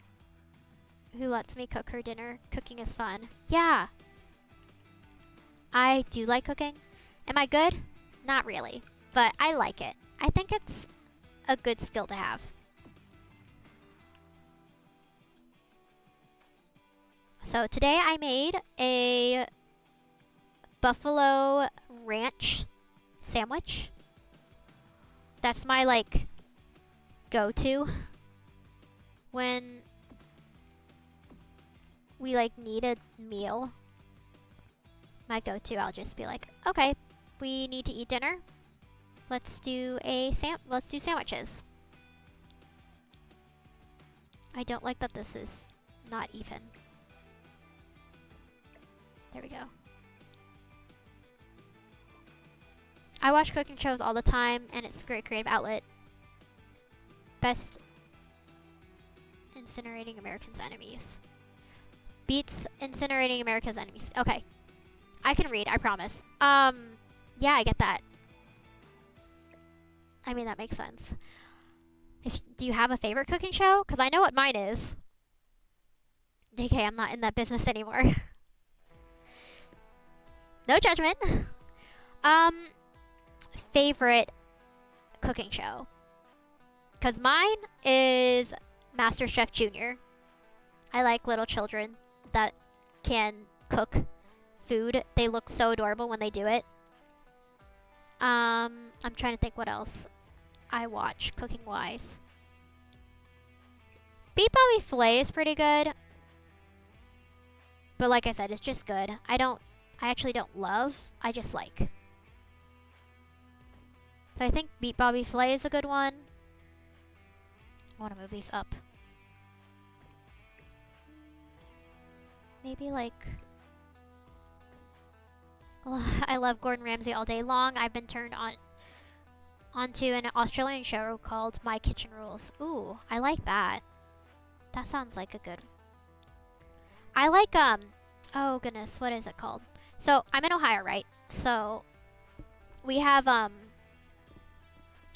S1: cook her dinner. Cooking is fun. Yeah. I do like cooking. Am I good? Not really, but I like it. I think it's a good skill to have. So today I made a buffalo ranch sandwich. That's my like go-to when we like need a meal. My go-to, I'll just be like, okay, we need to eat dinner. Let's do sandwiches. I don't like that this is not even. There we go. I watch cooking shows all the time, and it's a great creative outlet. Best incinerating America's enemies. Beats incinerating America's enemies. Okay. I can read, I promise. Yeah, I get that. I mean, that makes sense. Do you have a favorite cooking show? Because I know what mine is. Okay, I'm not in that business anymore. No judgment. Favorite cooking show. Because mine is MasterChef Junior. I like little children that can cook food. They look so adorable when they do it. I'm trying to think what else I watch cooking-wise. Beef Bobby Flay is pretty good. But like I said, it's just good. I actually don't love. I just like. So I think Beat Bobby Flay is a good one. I want to move these up. Maybe like... I love Gordon Ramsay all day long. I've been turned onto an Australian show called My Kitchen Rules. Ooh, I like that. That sounds like a good... I like, oh goodness, what is it called? So, I'm in Ohio, right? So, we have,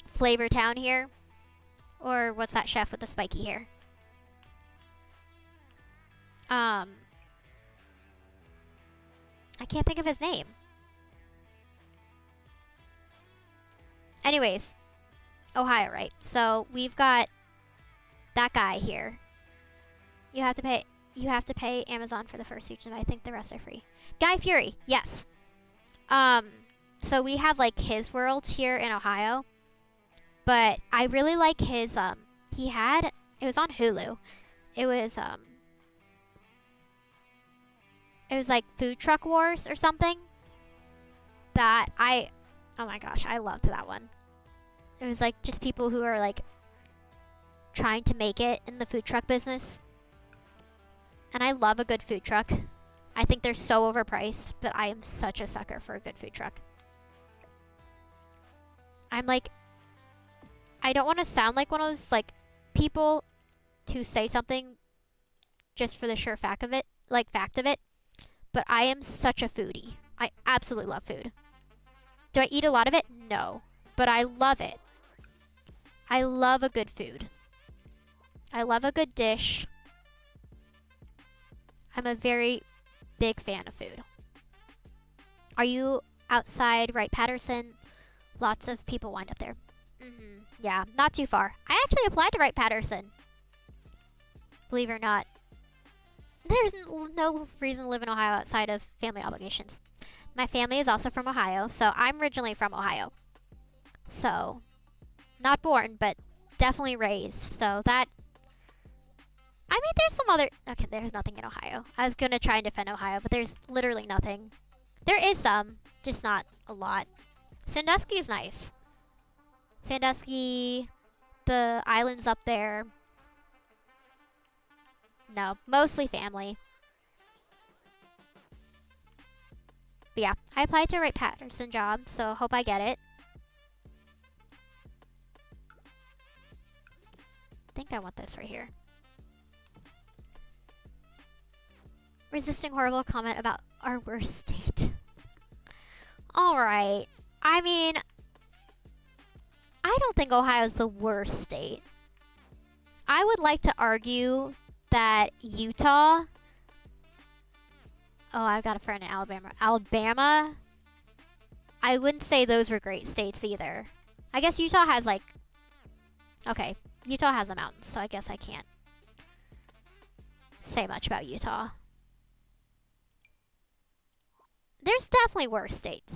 S1: Flavor Town here. Or what's that chef with the spiky hair? I can't think of his name. Anyways, Ohio, right? So we've got that guy here. You have to pay Amazon for the first season. I think the rest are free. Guy Fieri, yes. So we have like his world here in Ohio, but I really like his. It was on Hulu. It was like Food Truck Wars or something. Oh my gosh, I loved that one. It was like just people who are like trying to make it in the food truck business. And I love a good food truck. I think they're so overpriced, but I am such a sucker for a good food truck. I'm like, I don't want to sound like one of those like people who say something just for the sure fact of it, but I am such a foodie. I absolutely love food. Do I eat a lot of it? No, but I love it. I love a good food. I love a good dish. I'm a very big fan of food. Are you outside Wright Patterson? Lots of people wind up there. Yeah, not too far. I actually applied to Wright Patterson. Believe it or not, there's no reason to live in Ohio outside of family obligations. My family is also from Ohio, so I'm originally from Ohio. So, not born, but definitely raised. So that, I mean, there's some other, okay, there's nothing in Ohio. I was going to try and defend Ohio, but there's literally nothing. There is some, just not a lot. Sandusky is nice. Sandusky, the islands up there. No, mostly family. But yeah, I applied to a Wright Patterson job, so hope I get it. I think I want this right here. Resisting horrible comment about our worst state. Alright. I mean, I don't think Ohio's the worst state. I would like to argue that Utah... Oh, I've got a friend in Alabama. Alabama? I wouldn't say those were great states either. I guess Utah has like... Okay, Utah has the mountains, so I guess I can't say much about Utah. There's definitely worse states.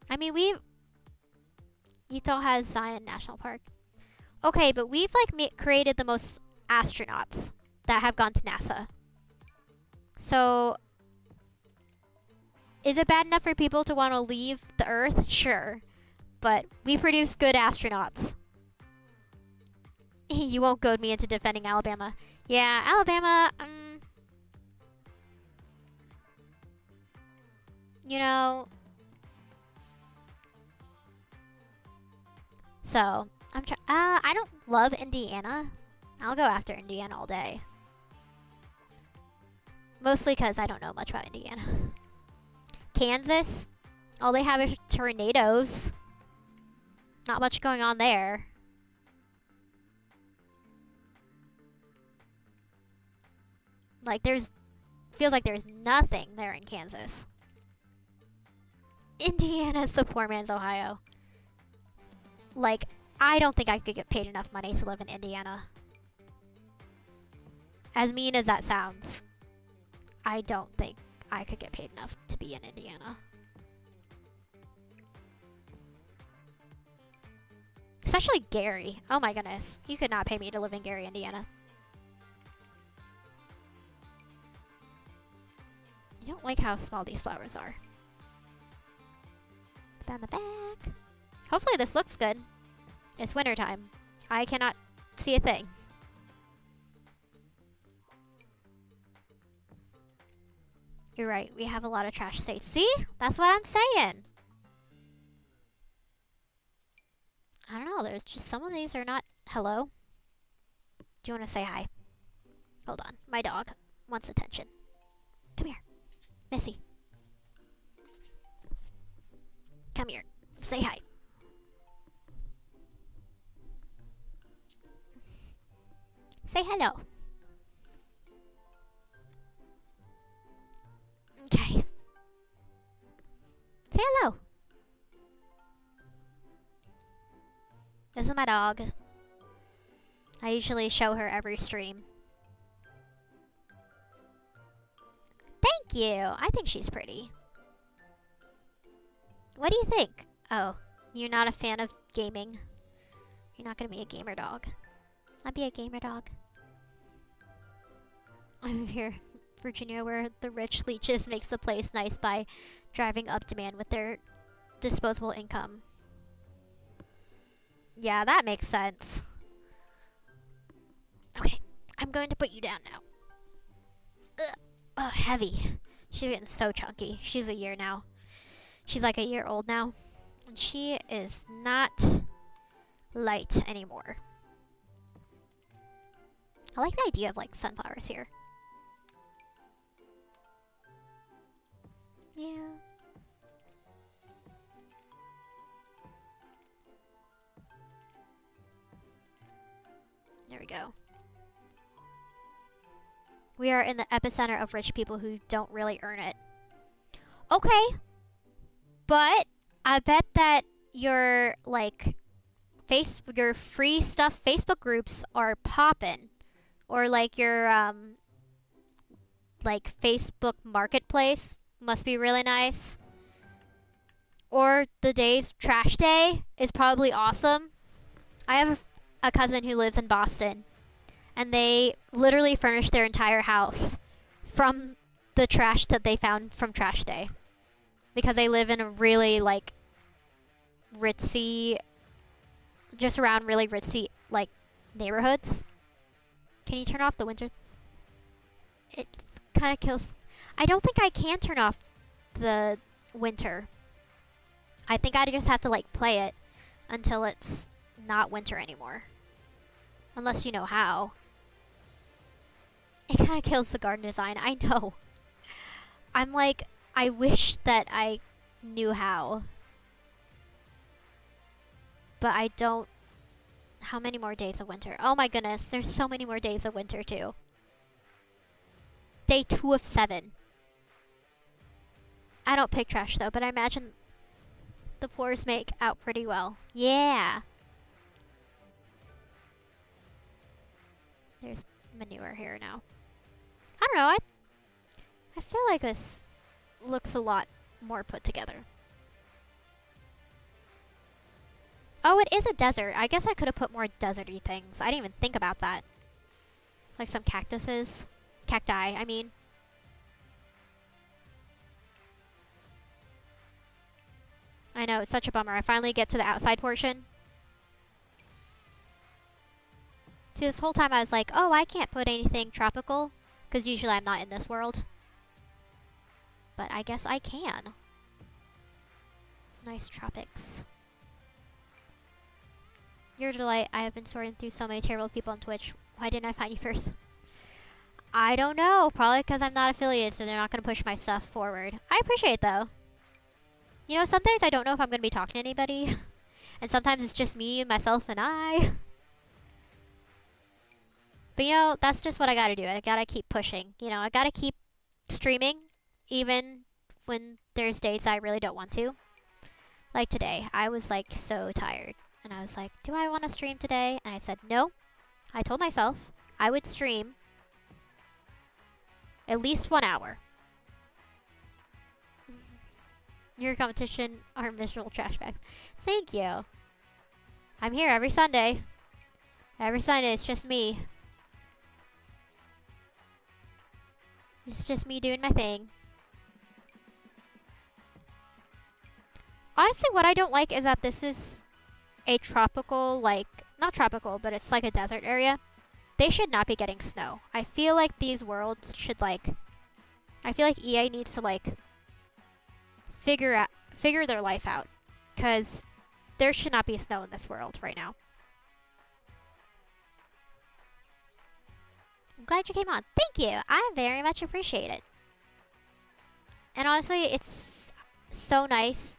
S1: I mean, Utah has Zion National Park. Okay, but we've like created the most astronauts that have gone to NASA. So, is it bad enough for people to want to leave the Earth? Sure. But we produce good astronauts. You won't goad me into defending Alabama. Yeah, Alabama, you know... So, I don't love Indiana. I'll go after Indiana all day. Mostly because I don't know much about Indiana. Kansas? All they have is tornadoes. Not much going on there. Like, feels like there's nothing there in Kansas. Indiana's the poor man's Ohio. Like, I don't think I could get paid enough money to live in Indiana. As mean as that sounds, I don't think I could get paid enough to be in Indiana. Especially Gary. Oh my goodness. You could not pay me to live in Gary, Indiana. You don't like how small these flowers are. Put that on the back. Hopefully this looks good. It's wintertime. I cannot see a thing. You're right. We have a lot of trash states. See? That's what I'm saying. I don't know. There's just some of these are not... Hello? Do you want to say hi? Hold on. My dog wants attention. Come here. Missy. Come here. Say hi. Say hello. Okay. Say hello. This is my dog. I usually show her every stream. Thank you. I think she's pretty. What do you think? Oh, you're not a fan of gaming. You're not gonna be a gamer dog. I'd be a gamer dog. I'm here, Virginia, where the rich leeches makes the place nice by driving up demand with their disposable income. Yeah, that makes sense. Okay, I'm going to put you down now. Ugh. Oh, heavy. She's getting so chunky. She's a year now. She's like a year old now. And she is not light anymore. I like the idea of like sunflowers here. Yeah. There we go. We are in the epicenter of rich people who don't really earn it. Okay. But I bet that your, like, your free stuff Facebook groups are poppin', or like your like Facebook Marketplace must be really nice. Or the day's trash day is probably awesome. I have a cousin who lives in Boston, and they literally furnished their entire house from the trash that they found from trash day, because they live in a really like ritzy, just around really ritzy like neighborhoods. Can you turn off the winter? It kind of kills. I don't think I can turn off the winter. I think I just have to like play it until it's not winter anymore. Unless you know how. It kind of kills the garden design. I know. I'm like, I wish that I knew how. But I don't. How many more days of winter? Oh my goodness, there's so many more days of winter too. Day 2 of 7. I don't pick trash though, but I imagine the pores make out pretty well. Yeah. There's manure here now. I don't know, I feel like this looks a lot more put together. Oh, it is a desert. I guess I could have put more deserty things. I didn't even think about that. Like some cactuses. Cacti, I mean. I know, it's such a bummer. I finally get to the outside portion. See, this whole time I was like, oh, I can't put anything tropical, because usually I'm not in this world. But I guess I can. Nice tropics. Your delight. I have been sorting through so many terrible people on Twitch. Why didn't I find you first? I don't know. Probably because I'm not affiliated, so they're not going to push my stuff forward. I appreciate it, though. You know, sometimes I don't know if I'm going to be talking to anybody. And sometimes it's just me, myself, and I. But, you know, that's just what I got to do. I got to keep pushing. You know, I got to keep streaming, even when there's days I really don't want to. Like today, I was, like, so tired. And I was like, do I want to stream today? And I said, no. I told myself I would stream at least 1 hour. Your competition are miserable trash bags. Thank you. I'm here every Sunday. Every Sunday, it's just me. It's just me doing my thing. Honestly, what I don't like is that this is a tropical, like, not tropical, but it's like a desert area. They should not be getting snow. I feel like these worlds should, like, I feel like EA needs to, like, figure their life out, because there should not be snow in this world right now. I'm glad you came on. Thank you. I very much appreciate it. And honestly, it's so nice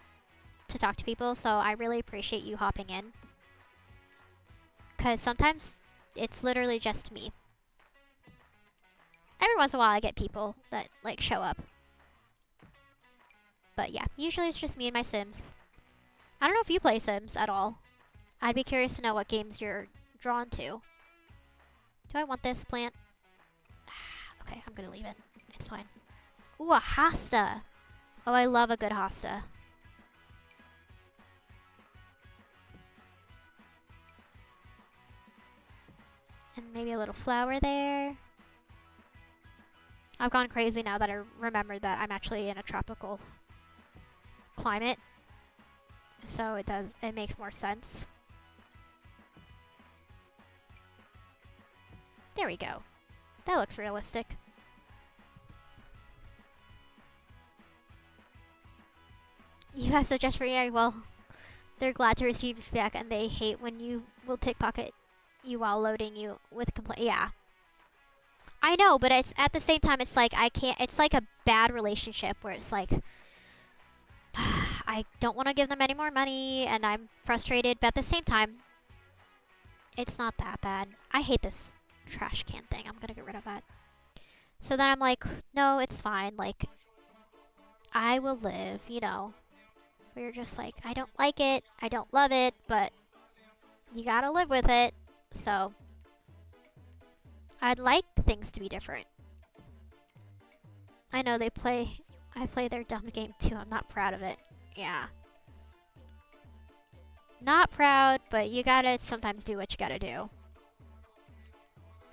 S1: to talk to people, so I really appreciate you hopping in, because sometimes it's literally just me. Every once in a while I get people that, like, show up. But yeah, usually it's just me and my Sims. I don't know if you play Sims at all. I'd be curious to know what games you're drawn to. Do I want this plant? Okay, I'm gonna leave it. It's fine. Ooh, a hosta. Oh, I love a good hosta. And maybe a little flower there. I've gone crazy now that I remembered that I'm actually in a tropical climate. So it makes more sense. There we go. That looks realistic. You have suggestions for EA? Well, they're glad to receive feedback, and they hate when you will pickpocket you while loading you with complaint. Yeah. I know, but it's at the same time, it's like I can't. It's like a bad relationship where it's like I don't want to give them any more money, and I'm frustrated. But at the same time, it's not that bad. I hate this trash can thing. I'm gonna get rid of that. So then I'm like, no, it's fine. Like, I will live. You know, where you're just like, I don't like it. I don't love it, but You gotta live with it. So, I'd like things to be different. I know I play their dumb game too. I'm not proud of it. Yeah. Not proud, but you gotta sometimes do what you gotta do.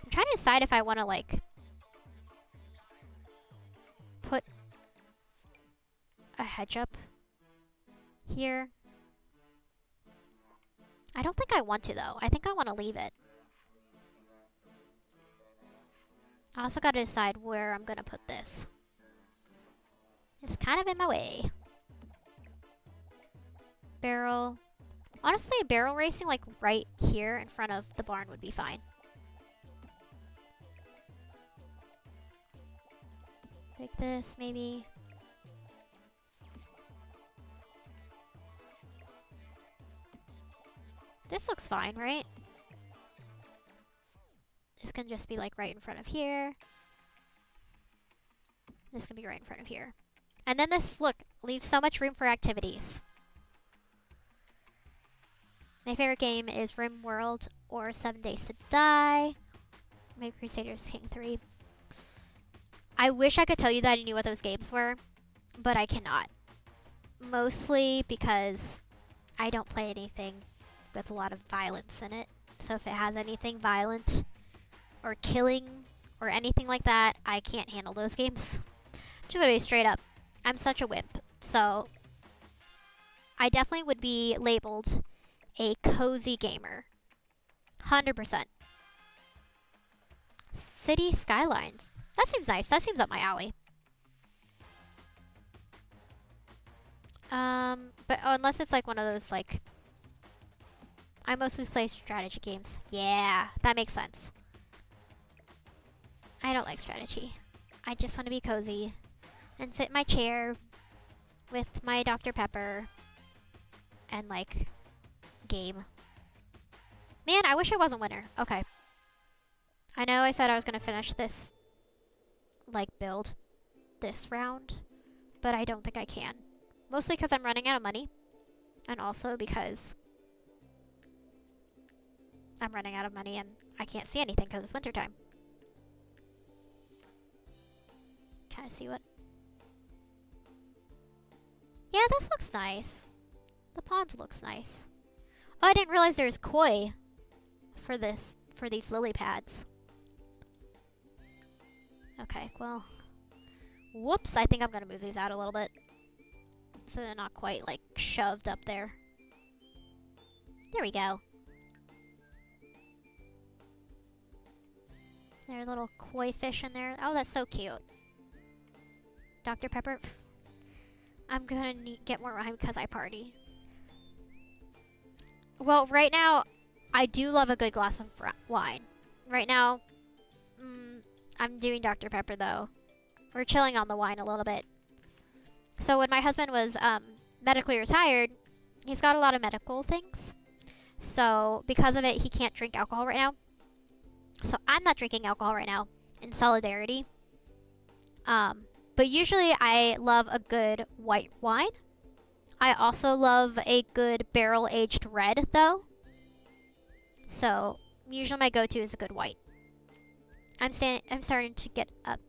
S1: I'm trying to decide if I wanna, like, put a hedge up here. I don't think I want to, though. I think I want to leave it. I also got to decide where I'm going to put this. It's kind of in my way. Barrel. Honestly, barrel racing, like, right here in front of the barn would be fine. Like this, maybe. This looks fine, right? This can just be like right in front of here. This can be right in front of here. And then this, look, leaves so much room for activities. My favorite game is RimWorld or 7 Days to Die. My Crusaders King 3. I wish I could tell you that I knew what those games were, but I cannot. Mostly because I don't play anything with a lot of violence in it. So if it has anything violent or killing or anything like that, I can't handle those games. Just gonna be straight up. I'm such a wimp. So I definitely would be labeled a cozy gamer. 100%. City Skylines. That seems nice. That seems up my alley. But unless it's like one of those, like, I mostly play strategy games. Yeah, that makes sense. I don't like strategy. I just want to be cozy and sit in my chair with my Dr. Pepper and, like, game. Man, I wish I wasn't winner. Okay. I know I said I was going to finish this, like, build this round, but I don't think I can. Mostly because I'm running out of money, and also because I'm running out of money and I can't see anything because it's wintertime. Can I see what? Yeah, this looks nice. The pond looks nice. Oh, I didn't realize there's koi for these lily pads. Okay, well, whoops, I think I'm gonna move these out a little bit so they're not quite, like, shoved up there. There we go. There are little koi fish in there. Oh, that's so cute. Dr. Pepper. I'm gonna get more wine because I party. Well, right now, I do love a good glass of wine. Right now, I'm doing Dr. Pepper, though. We're chilling on the wine a little bit. So when my husband was medically retired, he's got a lot of medical things. So because of it, he can't drink alcohol right now. So I'm not drinking alcohol right now in solidarity. But usually I love a good white wine. I also love a good barrel-aged red, though. So usually my go-to is a good white. I'm starting to get up.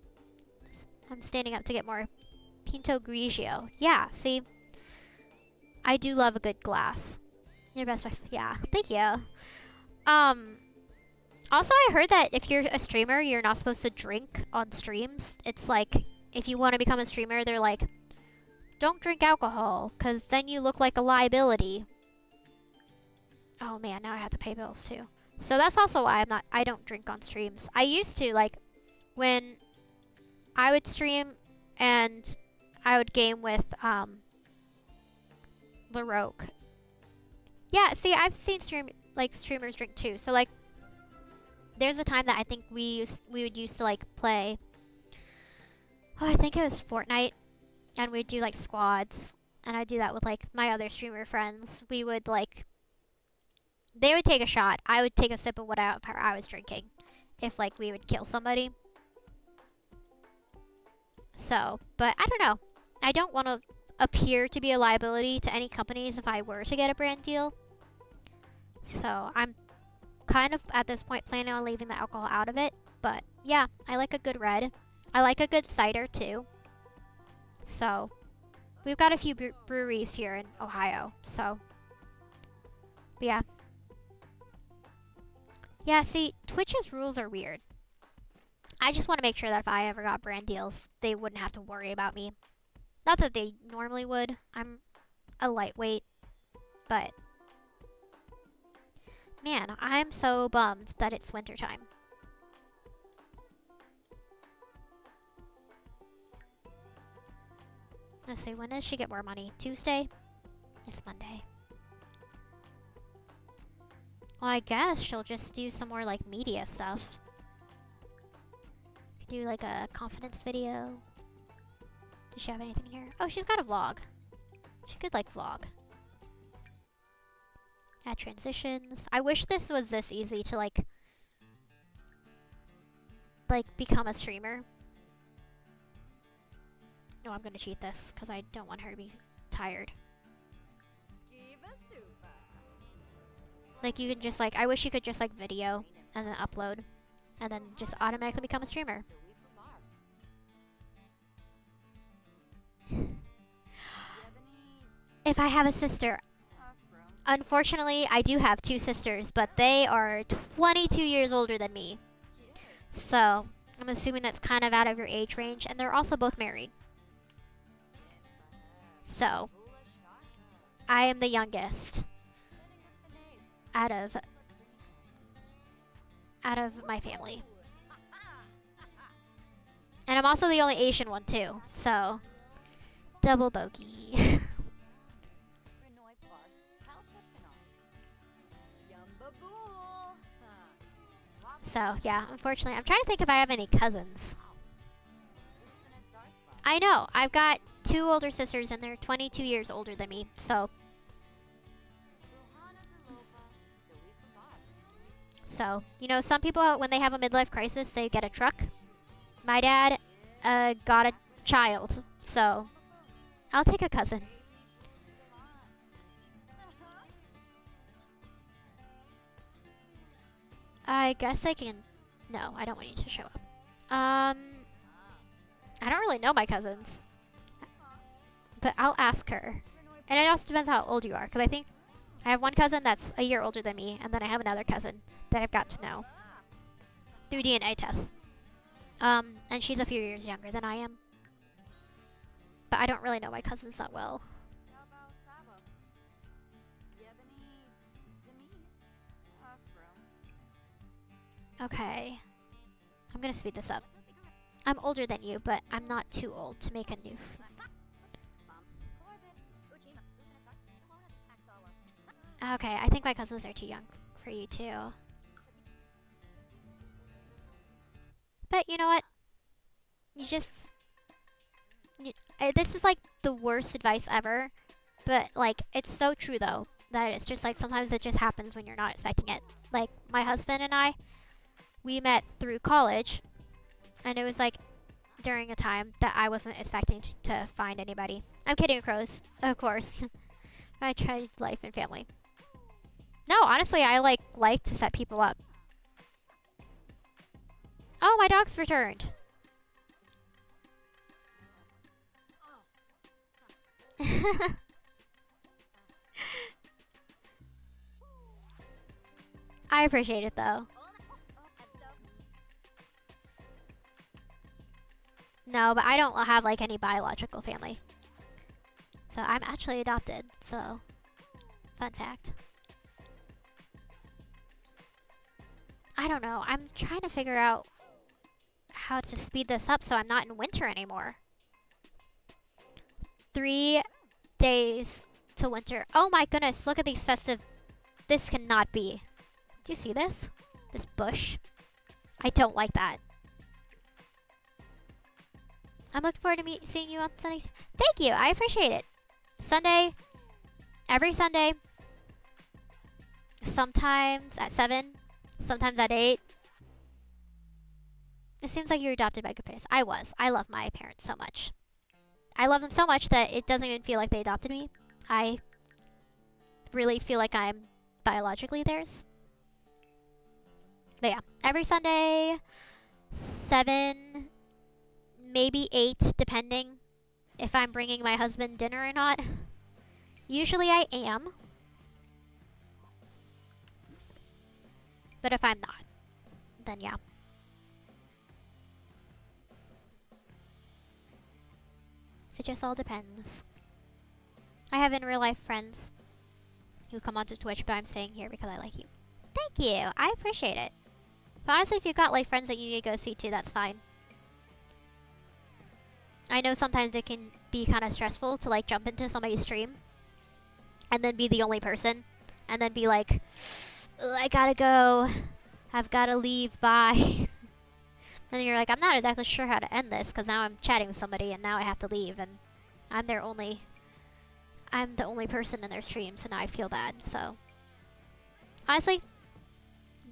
S1: I'm standing up to get more Pinto Grigio. Yeah, see? I do love a good glass. Your best wife. Yeah, thank you. Also, I heard that if you're a streamer, you're not supposed to drink on streams. It's like, if you want to become a streamer, they're like, don't drink alcohol, because then you look like a liability. Oh man, now I have to pay bills too. So that's also why I don't drink on streams. I used to, like, when I would stream and I would game with, LaRoque. Yeah, see, I've seen streamers drink too. So, like, there's a time that I think we would used to, like, play, I think it was Fortnite, and we'd do, like, squads, and I'd do that with, like, my other streamer friends. We would, like, they would take a shot. I would take a sip of whatever I was drinking if, like, we would kill somebody. So, but I don't know. I don't want to appear to be a liability to any companies if I were to get a brand deal. So I'm kind of at this point planning on leaving the alcohol out of it. But yeah, I like a good red. I like a good cider too. So we've got a few breweries here in Ohio. So but yeah. Yeah, see, Twitch's rules are weird. I just want to make sure that if I ever got brand deals, they wouldn't have to worry about me. Not that they normally would. I'm a lightweight, but man, I'm so bummed that it's wintertime. Let's see, when does she get more money? Tuesday? It's Monday. Well, I guess she'll just do some more like media stuff. Do like a confidence video. Does she have anything here? Oh, she's got a vlog. She could like vlog. Add transitions. I wish this was this easy to like become a streamer. No, I'm gonna cheat this because I don't want her to be tired. Like you can just like, I wish you could just like video and then upload and then just automatically become a streamer. If I have a sister, unfortunately I do have two sisters, but they are 22 years older than me. So I'm assuming that's kind of out of your age range, and they're also both married. So I am the youngest out of my family. And I'm also the only Asian one too, so double bogey. So yeah, unfortunately, I'm trying to think if I have any cousins. I know, I've got two older sisters and they're 22 years older than me, so. So, you know, some people, when they have a midlife crisis, they get a truck. My dad got a child, so I'll take a cousin. I guess I can. No, I don't want you to show up. I don't really know my cousins, but I'll ask her. And it also depends how old you are, because I think I have one cousin that's a year older than me, and then I have another cousin that I've got to know through DNA tests. And she's a few years younger than I am. But I don't really know my cousins that well. Okay. I'm gonna speed this up. I'm older than you, but I'm not too old to make a new... Okay, I think my cousins are too young for you too. But you know what? You just... this is like the worst advice ever. But like, it's so true though. That it's just like, sometimes it just happens when you're not expecting it. Like, my husband and I, we met through college. And it was like, during a time that I wasn't expecting to find anybody. I'm kidding, crows. Of course. I tried life and family. No, honestly, I like to set people up. Oh, my dog's returned. I appreciate it though. No, but I don't have like any biological family. So I'm actually adopted, so fun fact. I don't know. I'm trying to figure out how to speed this up so I'm not in winter anymore. 3 days to winter. Oh my goodness, look at these festive... This cannot be. Do you see this? This bush? I don't like that. I'm looking forward to seeing you on Sunday. Thank you, I appreciate it. Sunday, every Sunday. Sometimes at 7, sometimes at 8. It seems like you're adopted by good parents. I was. I love my parents so much. I love them so much that it doesn't even feel like they adopted me. I really feel like I'm biologically theirs. But yeah, every Sunday, 7, maybe 8, depending if I'm bringing my husband dinner or not. Usually I am. But if I'm not, then yeah. It just all depends. I have in real life friends who come onto Twitch, but I'm staying here because I like you. Thank you. I appreciate it. But honestly, if you've got like friends that you need to go see too, that's fine. I know sometimes it can be kind of stressful to like jump into somebody's stream and then be the only person and then be like, I gotta go. I've gotta leave. Bye. And you're like, I'm not exactly sure how to end this because now I'm chatting with somebody and now I have to leave and I'm the only person in their stream, so now I feel bad. So honestly,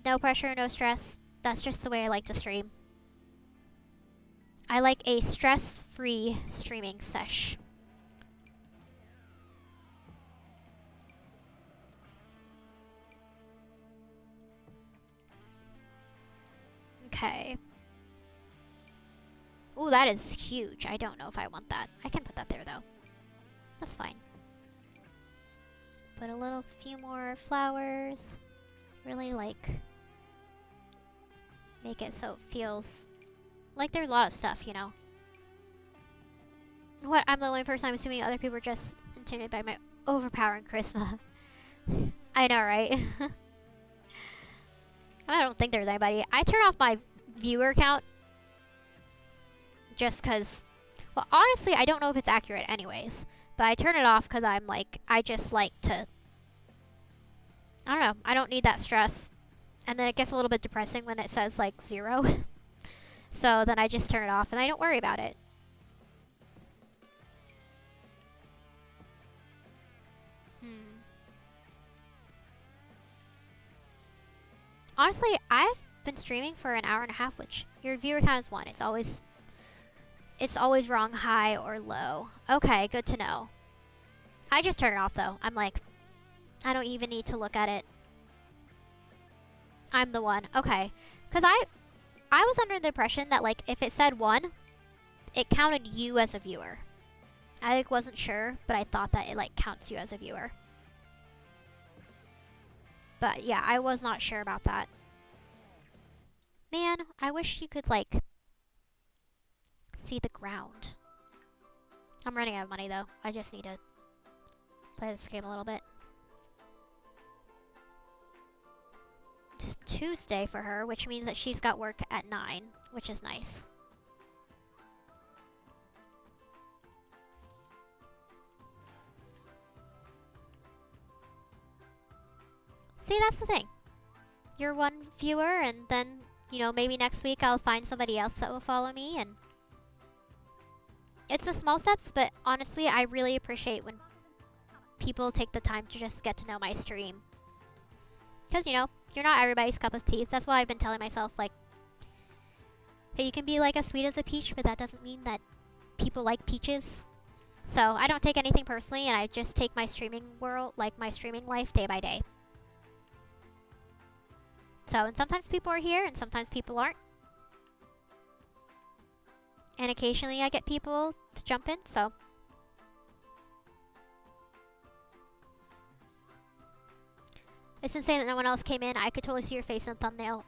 S1: no pressure, no stress. That's just the way I like to stream. I like a stress-free streaming sesh. Okay. Ooh, that is huge. I don't know if I want that. I can put that there, though. That's fine. Put a few more flowers. Really, like, make it so it feels like there's a lot of stuff, you know? What? I'm the only person. I'm assuming other people are just intimidated by my overpowering charisma. I know, right? I don't think there's anybody. I turn off my viewer count just because, well, honestly, I don't know if it's accurate anyways. But I turn it off because I'm like, I just like to, I don't know. I don't need that stress. And then it gets a little bit depressing when it says like 0. So then I just turn it off and I don't worry about it. Honestly, I've been streaming for an hour and a half, which your viewer count is 1. It's always wrong, high or low. Okay, good to know. I just turn it off though. I'm like, I don't even need to look at it. I'm the one. Okay. Because I was under the impression that like if it said 1, it counted you as a viewer. I like wasn't sure, but I thought that it like counts you as a viewer. But yeah, I was not sure about that. Man, I wish you could like see the ground. I'm running out of money though. I just need to play this game a little bit. It's Tuesday for her, which means that she's got work at 9, which is nice. See, that's the thing. You're one viewer, and then, you know, maybe next week I'll find somebody else that will follow me, and it's the small steps, but honestly, I really appreciate when people take the time to just get to know my stream. Because, you know, you're not everybody's cup of tea. That's why I've been telling myself, like, hey, you can be, like, as sweet as a peach, but that doesn't mean that people like peaches. So, I don't take anything personally, and I just take my streaming world, like, my streaming life day by day. So, and sometimes people are here, and sometimes people aren't. And occasionally I get people to jump in, so. It's insane that no one else came in. I could totally see your face in the thumbnail.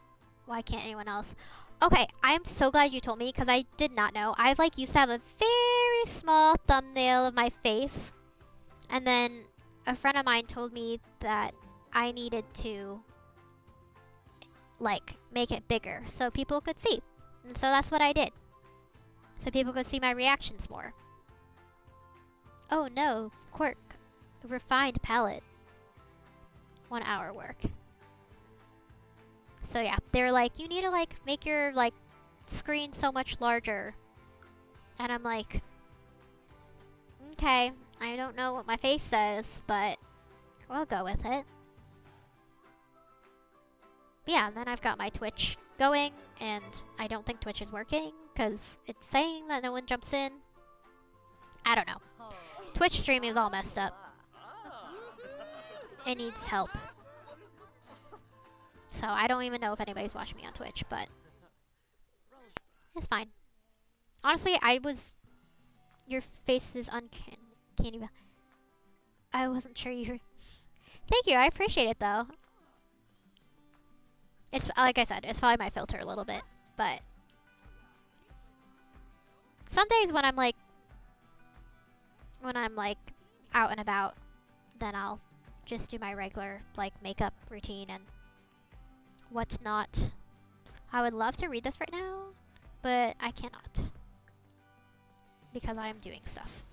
S1: Why can't anyone else? Okay, I'm so glad you told me, because I did not know. I, like, used to have a very small thumbnail of my face. And then a friend of mine told me that I needed to like make it bigger so people could see. And so that's what I did. So people could see my reactions more. Oh no, quirk. Refined palette. 1 hour work. So yeah, they were like, you need to like make your like screen so much larger. And I'm like, okay, I don't know what my face says, but we'll go with it. Yeah, and then I've got my Twitch going, and I don't think Twitch is working, because it's saying that no one jumps in. I don't know. Twitch streaming is all messed up. It needs help. So I don't even know if anybody's watching me on Twitch, but it's fine. Honestly, your face is uncanny. I wasn't sure you were. Thank you, I appreciate it though. It's like I said, it's probably my filter a little bit, but some days when I'm like out and about, then I'll just do my regular like makeup routine and whatnot. I would love to read this right now, but I cannot because I am doing stuff.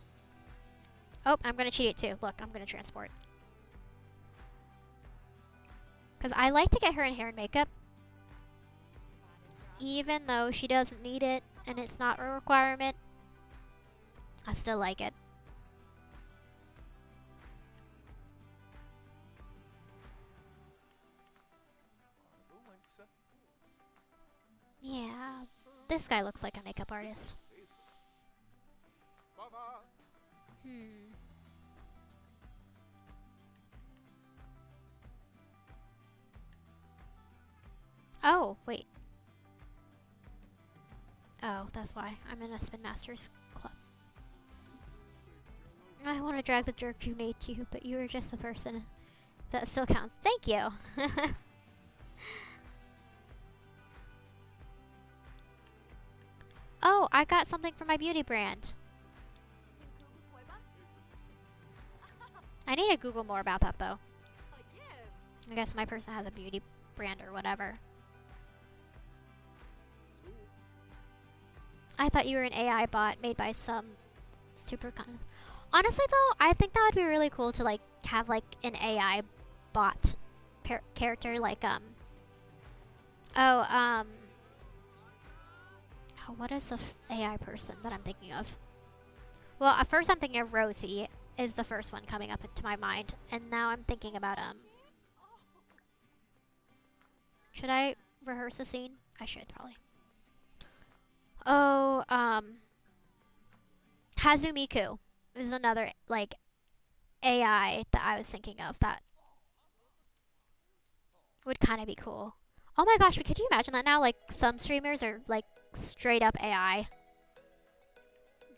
S1: Oh, I'm gonna cheat it too. Look, I'm gonna transport. Because I like to get her in hair and makeup, even though she doesn't need it and it's not a requirement. I still like it. Yeah, this guy looks like a makeup artist. Oh, wait. Oh, that's why. I'm in a Spin Masters club. I want to drag the jerk who made you, but you were just a person. That still counts. Thank you! Oh, I got something for my beauty brand. I need to Google more about that, though. I guess my person has a beauty brand or whatever. I thought you were an AI bot made by some super con. Honestly, though, I think that would be really cool to like have like an AI bot character, like oh, what is the AI person that I'm thinking of? Well, at first I'm thinking of Rosie is the first one coming up into my mind, and now I'm thinking about should I rehearse the scene? I should probably. Oh, Hazumiku is another like AI that I was thinking of that would kind of be cool. Oh my gosh, could you imagine that now? Like some streamers are like straight up AI.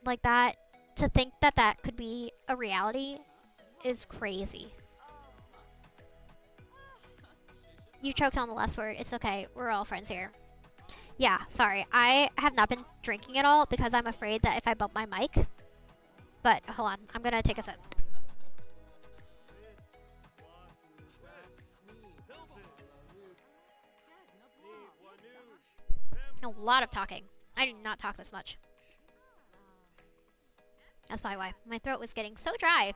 S1: Like that. To think that that could be a reality is crazy. You choked on the last word. It's okay. We're all friends here. Yeah, sorry. I have not been drinking at all because I'm afraid that if I bump my mic. But hold on. I'm going to take a sip. A lot of talking. I do not talk this much. That's probably why. My throat was getting so dry.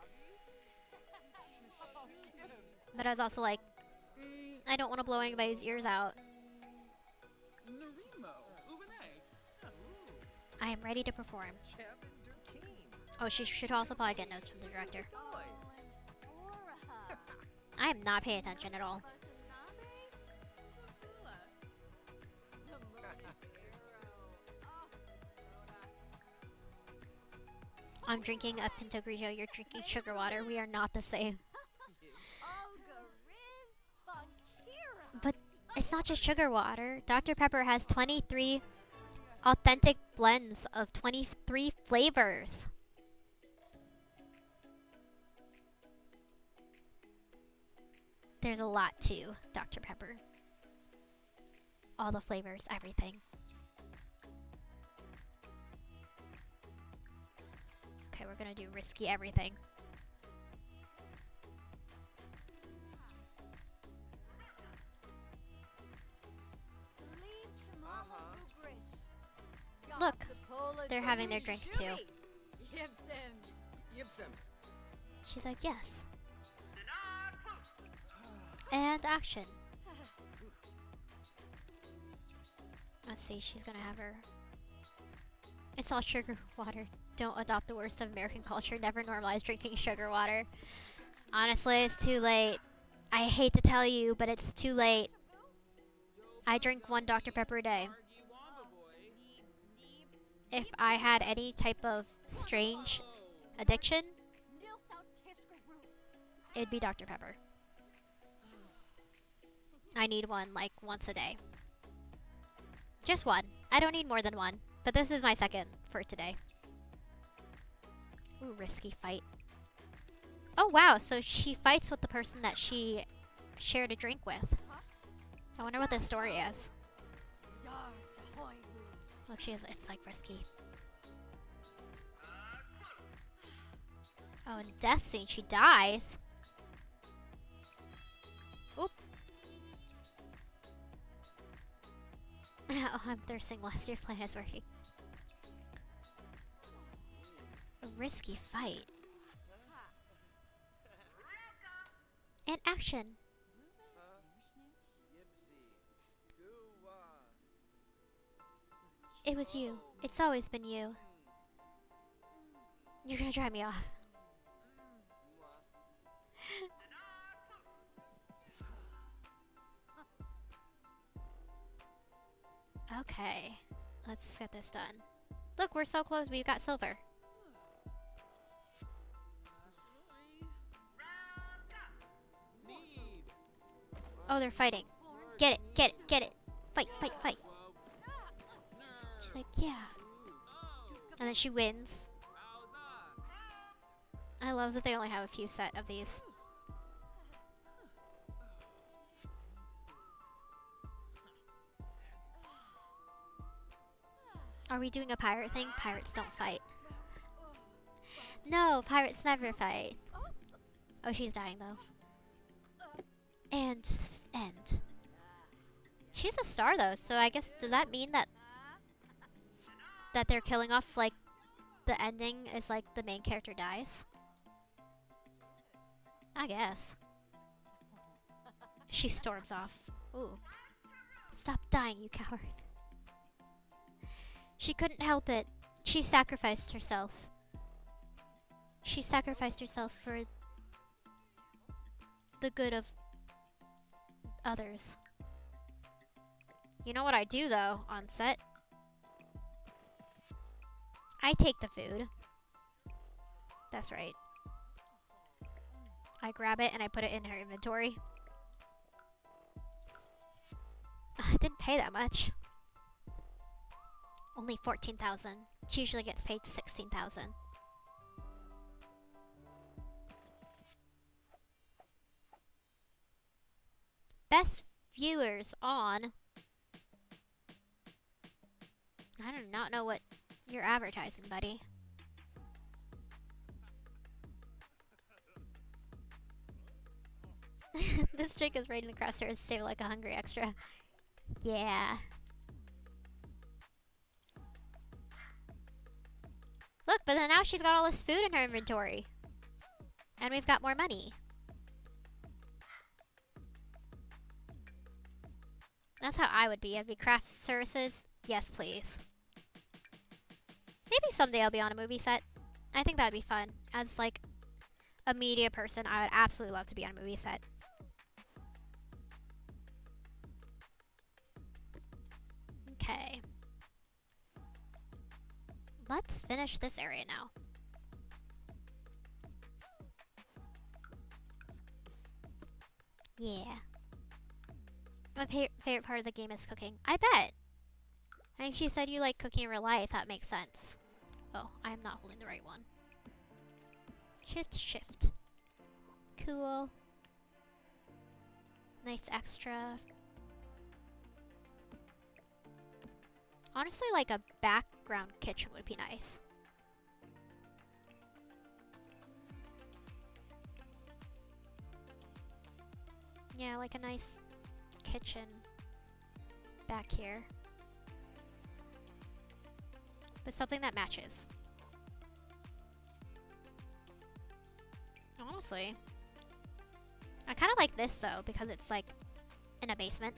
S1: But I was also like, I don't want to blow anybody's ears out. I am ready to perform. Oh, she should also probably get notes from the director. I am not paying attention at all. I'm drinking a Pinto Grigio, you're drinking sugar water. We are not the same. But it's not just sugar water. Dr. Pepper has 23 authentic blends of 23 flavors. There's a lot to Dr. Pepper. All the flavors, everything. Okay, we're gonna do risky everything. Look, they're having their drink too. She's like, yes. And action. Let's see, she's gonna have her. It's all sugar water. Don't adopt the worst of American culture. Never normalize drinking sugar water. Honestly, it's too late. I hate to tell you, but it's too late. I drink 1 Dr. Pepper a day. If I had any type of strange addiction, it'd be Dr. Pepper. I need one like once a day. Just one. I don't need more than one. But this is my second for today. Ooh, risky fight. Oh wow, so she fights with the person that she shared a drink with. I wonder what this story is. Look, it's like risky. Oh, in death scene, she dies. Oop. Oh, I'm thirsting less. Your plan is working. A risky fight. And action. It was you. It's always been you. You're gonna drive me off. Okay. Let's get this done. Look, we're so close. We've got silver. Oh, they're fighting. Get it, get it, get it. Fight, fight, fight. She's like, yeah. And then she wins. I love that they only have a few set of these. Are we doing a pirate thing? Pirates don't fight. No, pirates never fight. Oh, she's dying though. And end. She's a star though, so I guess does that mean that they're killing off like the ending is like the main character dies? I guess. She storms off. Ooh. Stop dying, you coward. She couldn't help it. She sacrificed herself. She sacrificed herself for the good of others. You know what I do though on set? I take the food. That's right. I grab it and I put it in her inventory. I didn't pay that much. Only 14,000. She usually gets paid 16,000. Best viewers on. I do not know what you're advertising, buddy. This chick is raiding the crosshairs to save like a hungry extra. Yeah. Look, but then now she's got all this food in her inventory. And we've got more money. That's how I would be. I'd be craft services. Yes, please. Maybe someday I'll be on a movie set. I think that'd be fun. As like a media person, I would absolutely love to be on a movie set. Okay. Let's finish this area now. Yeah. My favorite part of the game is cooking. I bet. I think she said you like cooking in real life. That makes sense. Oh, I am not holding the right one. Shift, shift. Cool. Nice extra. Honestly, like a background kitchen would be nice. Yeah, like a nice kitchen back here. But something that matches. Honestly. I kind of like this though, because it's like in a basement.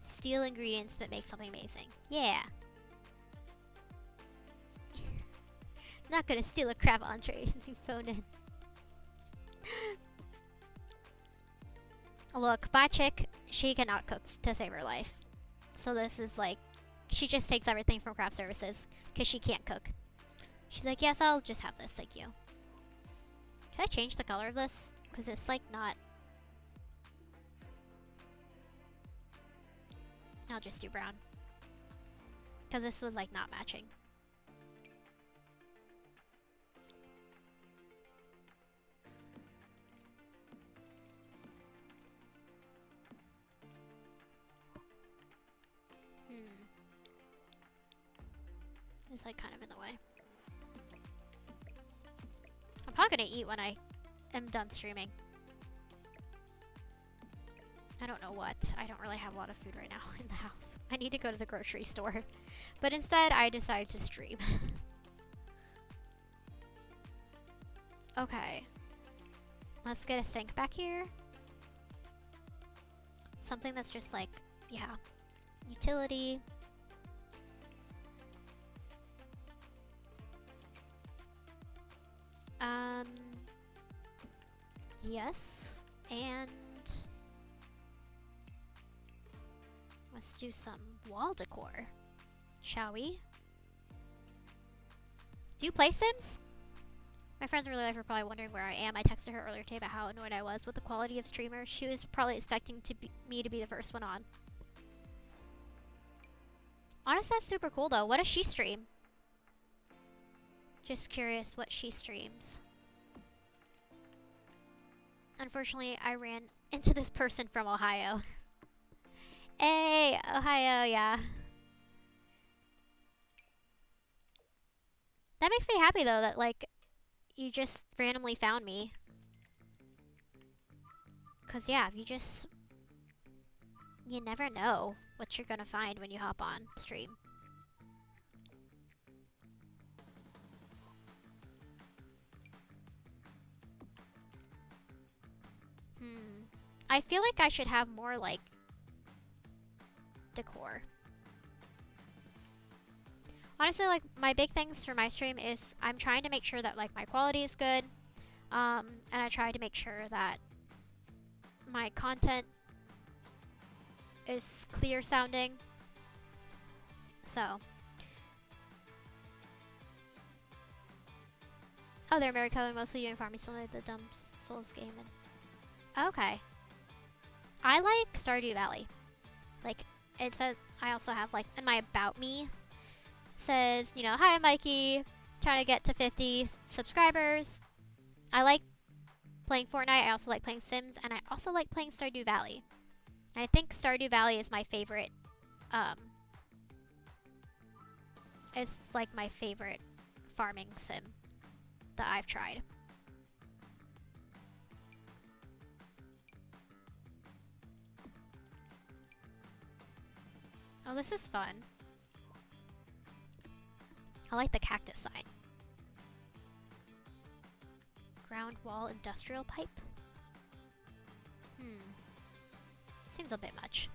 S1: Steal ingredients but make something amazing. Yeah. Not gonna steal a crab entree. You phoned in. Look, my chick, she cannot cook to save her life. So this is like, she just takes everything from craft services because she can't cook. She's like, yes, I'll just have this, thank you. Can I change the color of this? Because it's like not. I'll just do brown. Because this was like not matching. It's like kind of in the way. I'm probably gonna eat when I am done streaming. I don't know what. I don't really have a lot of food right now in the house. I need to go to the grocery store. But instead, I decided to stream. Okay. Let's get a sink back here. Something that's just like, yeah. Utility. Yes. And let's do some wall decor, shall we? Do you play Sims? My friends in real life are probably wondering where I am. I texted her earlier today about how annoyed I was with the quality of streamer. She was probably expecting me to be the first one on. Honestly, that's super cool though. What does she stream? Just curious what she streams. Unfortunately, I ran into this person from Ohio. Hey, Ohio, yeah. That makes me happy though that like you just randomly found me. Cause yeah, you never know what you're gonna find when you hop on stream. I feel like I should have more like decor. Honestly, like my big things for my stream is I'm trying to make sure that like my quality is good, and I try to make sure that my content is clear sounding. So, oh, they're Mary Kelly, mostly doing farming, still like the dumb Souls game. And okay, I like Stardew Valley. Like it says, I also have like in my about me says, you know, hi Mikey, trying to get to 50 subscribers. I like playing Fortnite. I also like playing Sims, and I also like playing Stardew Valley. I think Stardew Valley is my favorite. It's like my favorite farming sim that I've tried. Oh, this is fun. I like the cactus sign. Ground wall industrial pipe? Seems a bit much.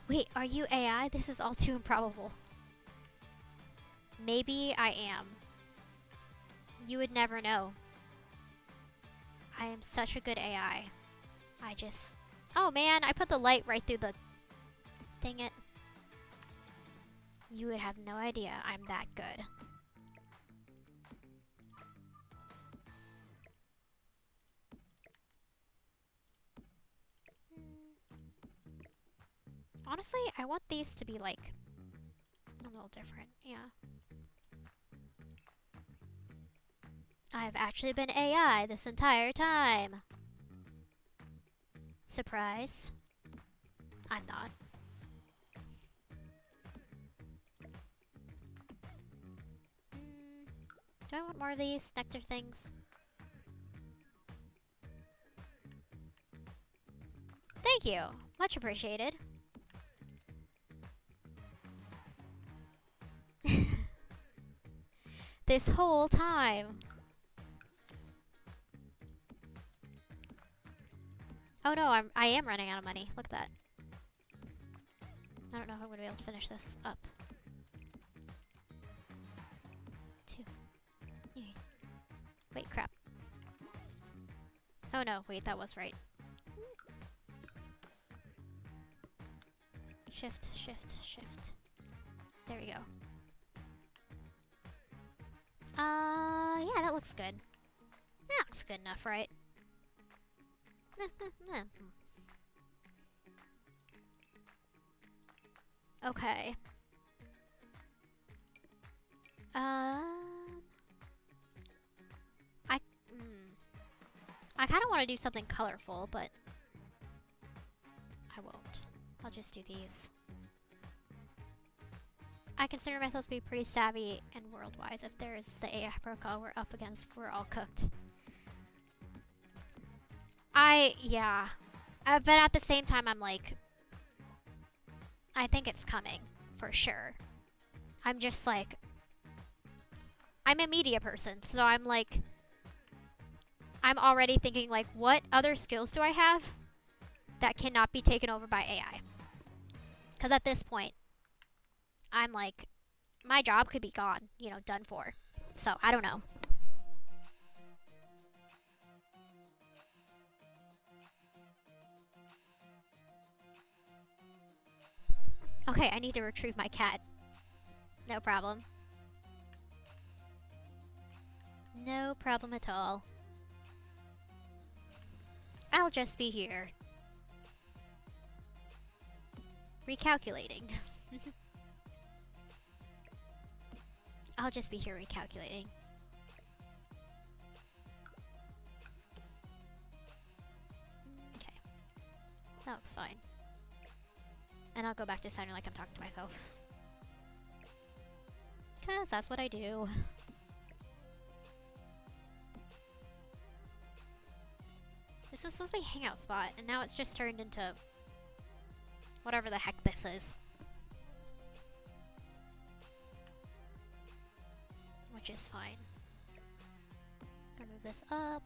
S1: Wait, are you AI? This is all too improbable. Maybe I am. You would never know. I am such a good AI. Oh man, I put the light right through the... Dang it. You would have no idea I'm that good. Honestly, I want these to be like a little different, yeah. I've actually been AI this entire time. Surprised? I'm not. Do I want more of these nectar things? Thank you. Much appreciated. This whole time. Oh no, I am running out of money. Look at that. I don't know if I'm gonna be able to finish this up. 2. Wait, crap. Oh no, wait, that was right. Shift, shift, shift. There we go. Yeah, that looks good. That looks good enough, right? Okay. I I kind of want to do something colorful, but I won't. I'll just do these. I consider myself to be pretty savvy and world-wise. If there is the AI protocol we're up against, we're all cooked. Yeah. But at the same time, I'm like, I think it's coming, for sure. I'm just like, I'm a media person, so I'm like, I'm already thinking like, what other skills do I have that cannot be taken over by AI? Because at this point, I'm like, my job could be gone, you know, done for. So, I don't know. Okay, I need to retrieve my cat. No problem. No problem at all. I'll just be here. Recalculating. I'll just be here recalculating. Okay. That looks fine. And I'll go back to sounding like I'm talking to myself. 'Cause that's what I do. This was supposed to be a hangout spot, and now it's just turned into whatever the heck this is. Which is fine. Gonna move this up.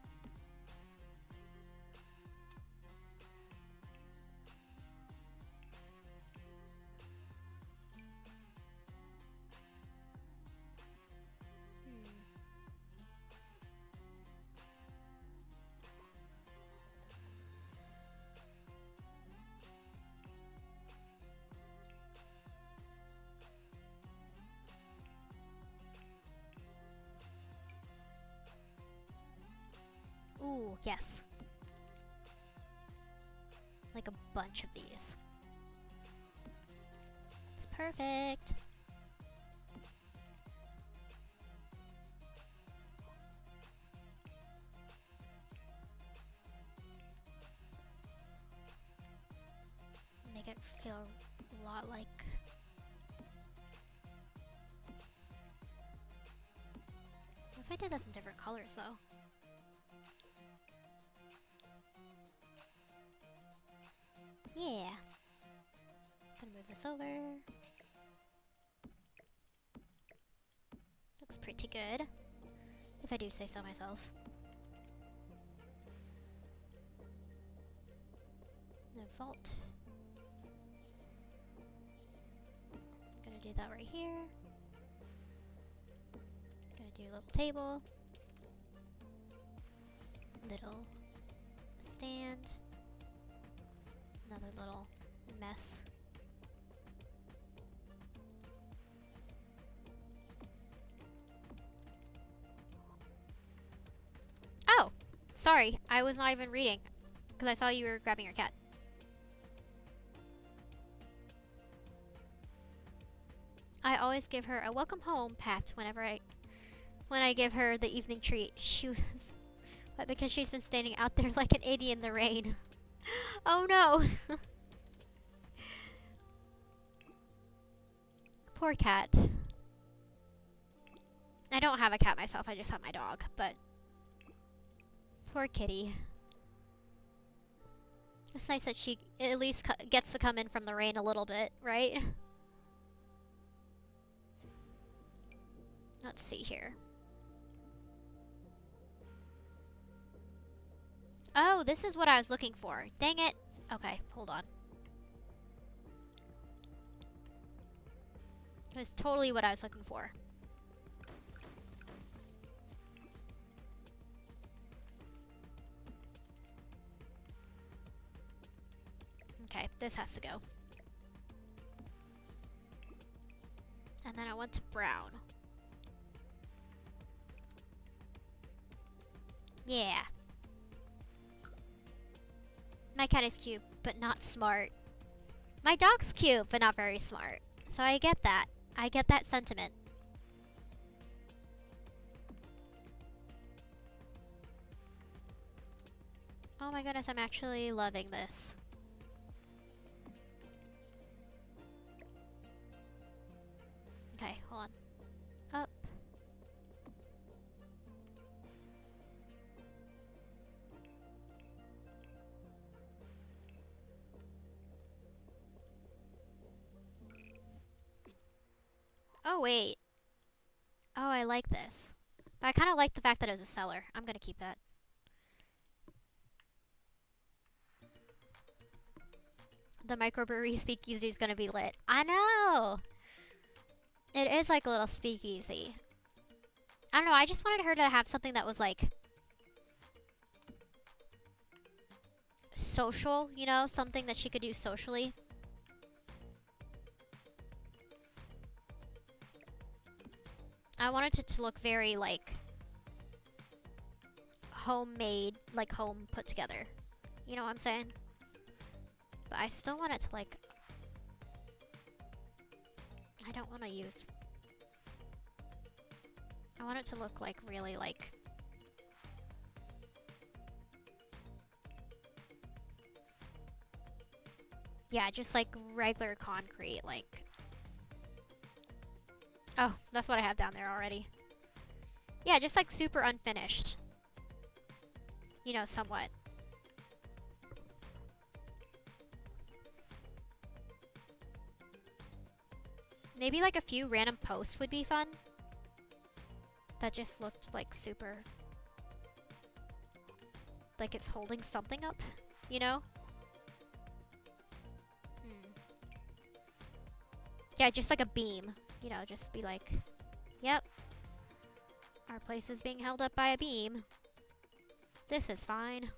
S1: Ooh, yes. Like a bunch of these. It's perfect. Make it feel a lot like... What if I did this in different colors, though? Yeah. Gonna move this over. Looks pretty good, if I do say so myself. No vault. Gonna do that right here. Gonna do a little table. Little stand. Another little mess. Oh! Sorry, I was not even reading. Because I saw you were grabbing your cat. I always give her a welcome home pat when I give her the evening treat. She was... But because she's been standing out there like an idiot in the rain. Oh no! Poor cat. I don't have a cat myself, I just have my dog, but... Poor kitty. It's nice that she at least gets to come in from the rain a little bit, right? Let's see here. Oh, this is what I was looking for. Dang it. Okay, hold on. That's totally what I was looking for. Okay, this has to go. And then I want to brown. Yeah. My cat is cute, but not smart. My dog's cute, but not very smart. So I get that. I get that sentiment. Oh my goodness, I'm actually loving this. Okay, hold on. Up. Oh, wait. Oh, I like this. But I kind of like the fact that it was a cellar. I'm going to keep that. The microbrewery speakeasy is going to be lit. I know! It is like a little speakeasy. I don't know, I just wanted her to have something that was like social, you know? Something that she could do socially. I wanted it to look very like homemade, like home put together. You know what I'm saying? But I still want it to like... I don't want to use... I want it to look like really like... Yeah, just like regular concrete, like... Oh, that's what I have down there already. Yeah, just like super unfinished. You know, somewhat. Maybe like a few random posts would be fun. That just looked like super... like it's holding something up, you know? Yeah, just like a beam. You know, just be like, yep. Our place is being held up by a beam. This is fine.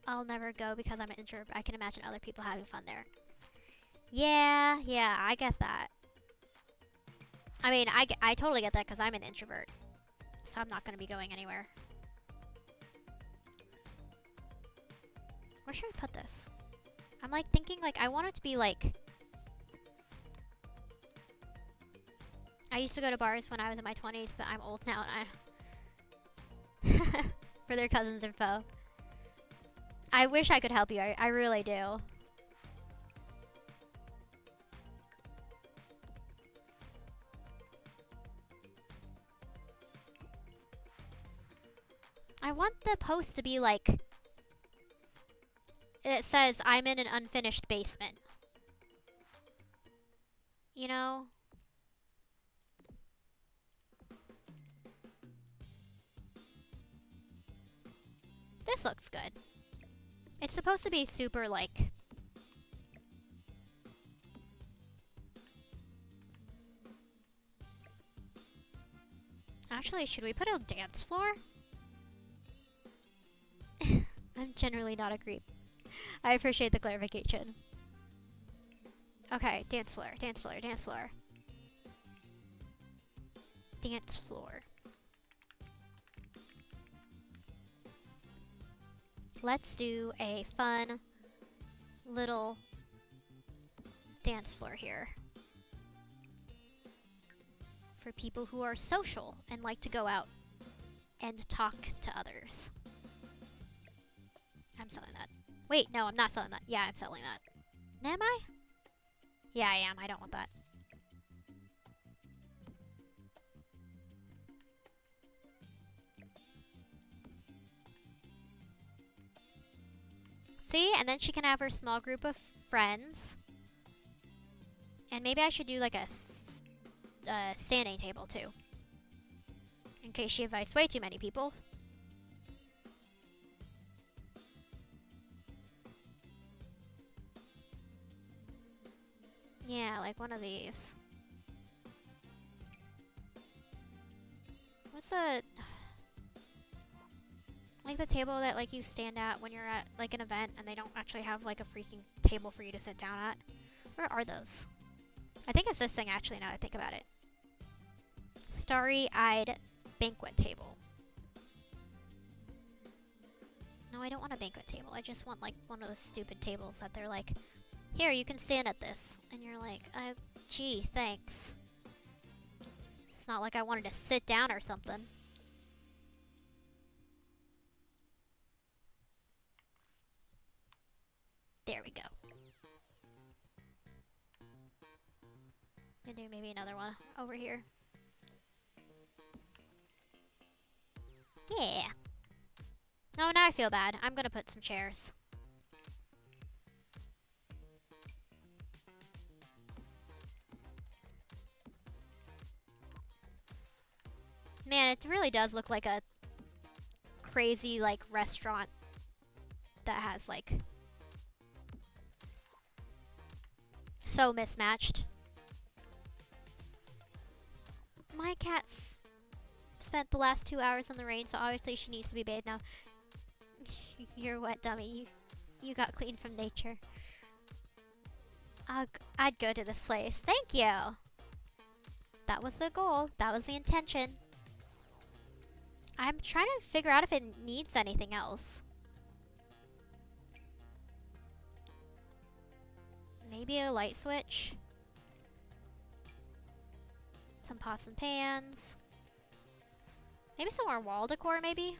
S1: I'll never go because I'm an introvert. I can imagine other people having fun there. Yeah, I get that. I mean, I totally get that because I'm an introvert. So I'm not going to be going anywhere. Where should I put this? I'm like thinking like I want it to be like... I used to go to bars when I was in my 20s, but I'm old now and I... For their cousins info. I wish I could help you. I really do. I want the post to be like... It says, I'm in an unfinished basement. You know? This looks good. It's supposed to be super, like... Actually, should we put a dance floor? I'm generally not a creep. I appreciate the clarification. Okay, dance floor, dance floor, dance floor. Dance floor. Let's do a fun little dance floor here. For people who are social and like to go out and talk to others. I'm selling that. Wait, no, I'm not selling that. Yeah, I'm selling that. Am I? Yeah, I am. I don't want that. See? And then she can have her small group of friends. And maybe I should do like a standing table too. In case she invites way too many people. Yeah, like one of these. What's the... Like the table that like you stand at when you're at like an event and they don't actually have like a freaking table for you to sit down at? Where are those? I think it's this thing actually now that I think about it. Starry-eyed banquet table. No, I don't want a banquet table. I just want like one of those stupid tables that they're like, here, you can stand at this. And you're like, gee, thanks. It's not like I wanted to sit down or something. There we go. And do maybe another one over here. Yeah. Oh, now I feel bad. I'm gonna put some chairs. Man, it really does look like a crazy, like, restaurant that has, like, so mismatched. My cat's spent the last 2 hours in the rain, so obviously she needs to be bathed now. You're wet, dummy. You got clean from nature. I'd go to this place. Thank you. That was the goal. That was the intention. I'm trying to figure out if it needs anything else. Maybe a light switch. Some pots and pans. Maybe some more wall decor, maybe?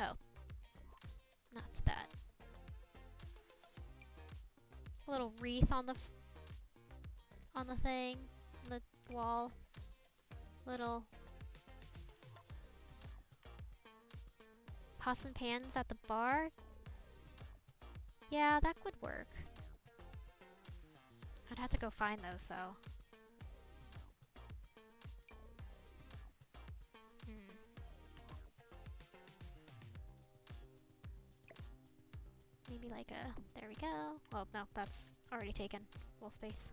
S1: Oh. Not that. A little wreath on the thing. On the wall. Little pots and pans at the bar. Yeah, that would work. I'd have to go find those, though. Maybe like a... There we go. Oh, no, that's already taken. Full space.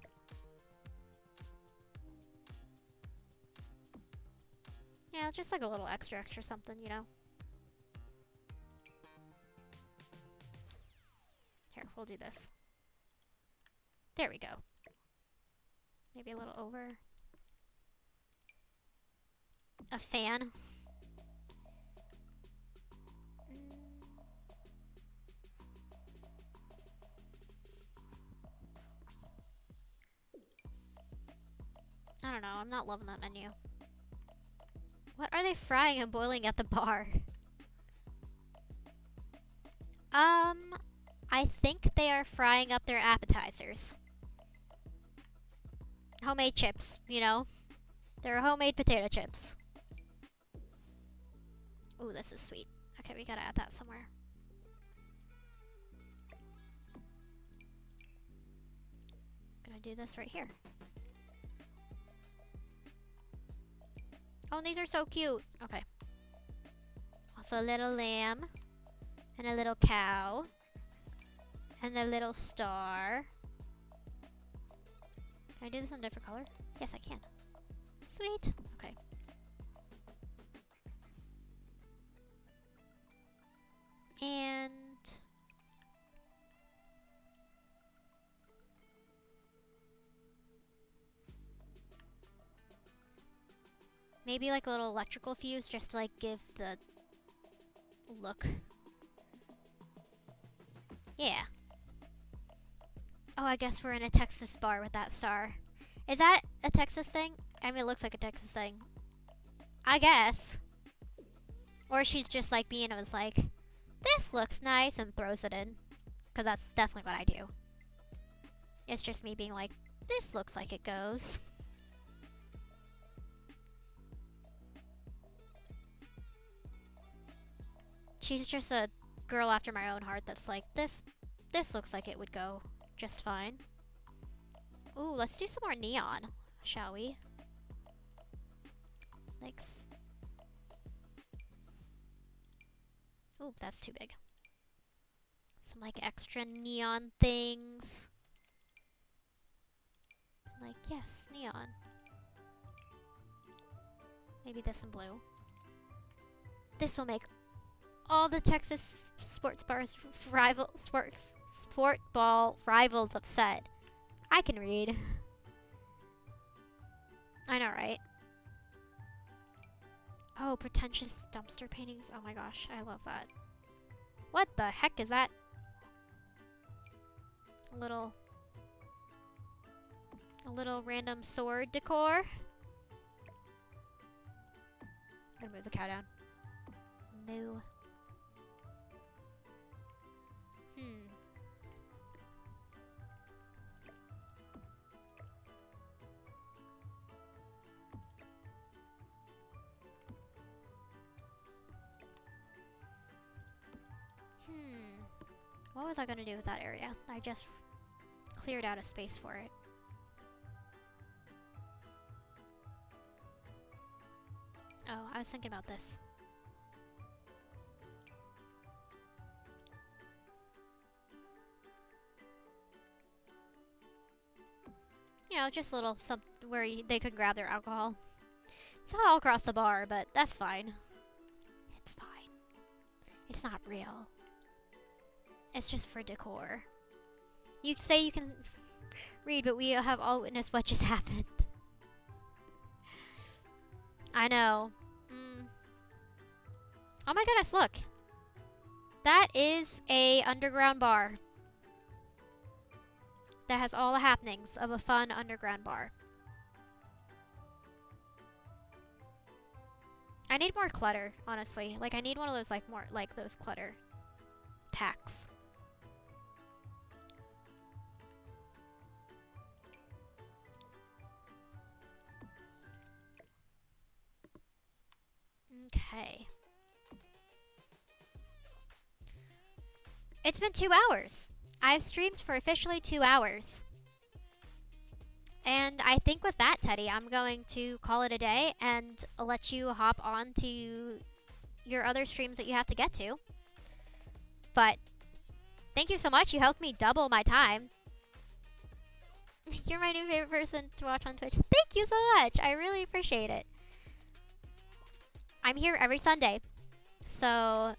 S1: Yeah, just like a little extra something, you know? Here, we'll do this. There we go. Maybe a little over. A fan. I don't know, I'm not loving that menu. What are they frying and boiling at the bar? I think they are frying up their appetizers. Homemade chips, you know? They're homemade potato chips. Ooh, this is sweet. Okay, we gotta add that somewhere. Gonna do this right here. Oh, these are so cute. Okay. Also a little lamb. And a little cow. And a little star. Can I do this in a different color? Yes, I can. Sweet. Okay. And... maybe like a little electrical fuse just to like give the look. Yeah. Oh, I guess we're in a Texas bar with that star. Is that a Texas thing? I mean, it looks like a Texas thing. I guess. Or she's just like me and was like, this looks nice, and throws it in. Because that's definitely what I do. It's just me being like, this looks like it goes. She's just a girl after my own heart that's like, this looks like it would go just fine. Ooh, let's do some more neon, shall we? Like, ooh, that's too big. Some like extra neon things. Like, yes, neon. Maybe this in blue. This will make all the Texas sports bars sport ball rivals upset. I can read. I know, right? Oh, pretentious dumpster paintings. Oh my gosh, I love that. What the heck is that? A little random sword decor. I'm gonna move the cow down. Moo. What was I gonna do with that area? I just cleared out a space for it. Oh, I was thinking about this. You know, just a little something where they could grab their alcohol. It's not all across the bar, but that's fine. It's fine. It's not real. It's just for decor. You say you can read, but we have all witnessed what just happened. I know. Oh my goodness, look. That is a underground bar. That has all the happenings of a fun underground bar. I need more clutter, honestly. Like, I need one of those, like, more, like, those clutter packs. Okay. It's been 2 hours. I've streamed for officially 2 hours. And I think with that, Teddy, I'm going to call it a day and let you hop on to your other streams that you have to get to. But thank you so much. You helped me double my time. You're my new favorite person to watch on Twitch. Thank you so much. I really appreciate it. I'm here every Sunday. So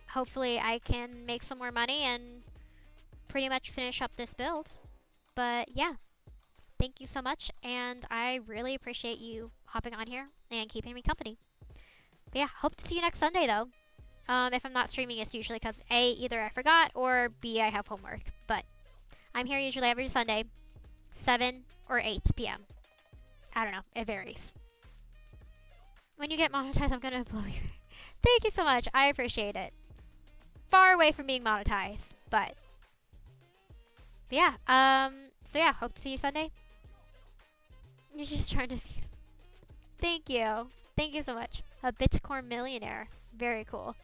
S1: hopefully I can make some more money and pretty much finish up this build. But yeah, thank you so much, and I really appreciate you hopping on here and keeping me company. But yeah, hope to see you next Sunday though. If I'm not streaming, it's usually because A, either I forgot, or B, I have homework. But I'm here usually every Sunday, 7 or 8 p.m. I don't know, it varies. When you get monetized, I'm gonna blow your... Thank you so much, I appreciate it. Far away from being monetized, but yeah, so yeah, hope to see you Sunday. You're just trying to be... Thank you. Thank you so much. A Bitcoin millionaire. Very cool.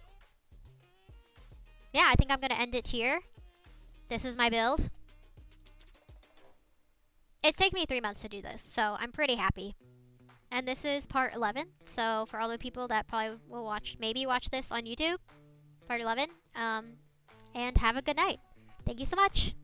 S1: Yeah, I think I'm going to end it here. This is my build. It's taken me 3 months to do this, so I'm pretty happy. And this is part 11, so for all the people that probably will watch, maybe watch this on YouTube, part 11, and have a good night. Thank you so much.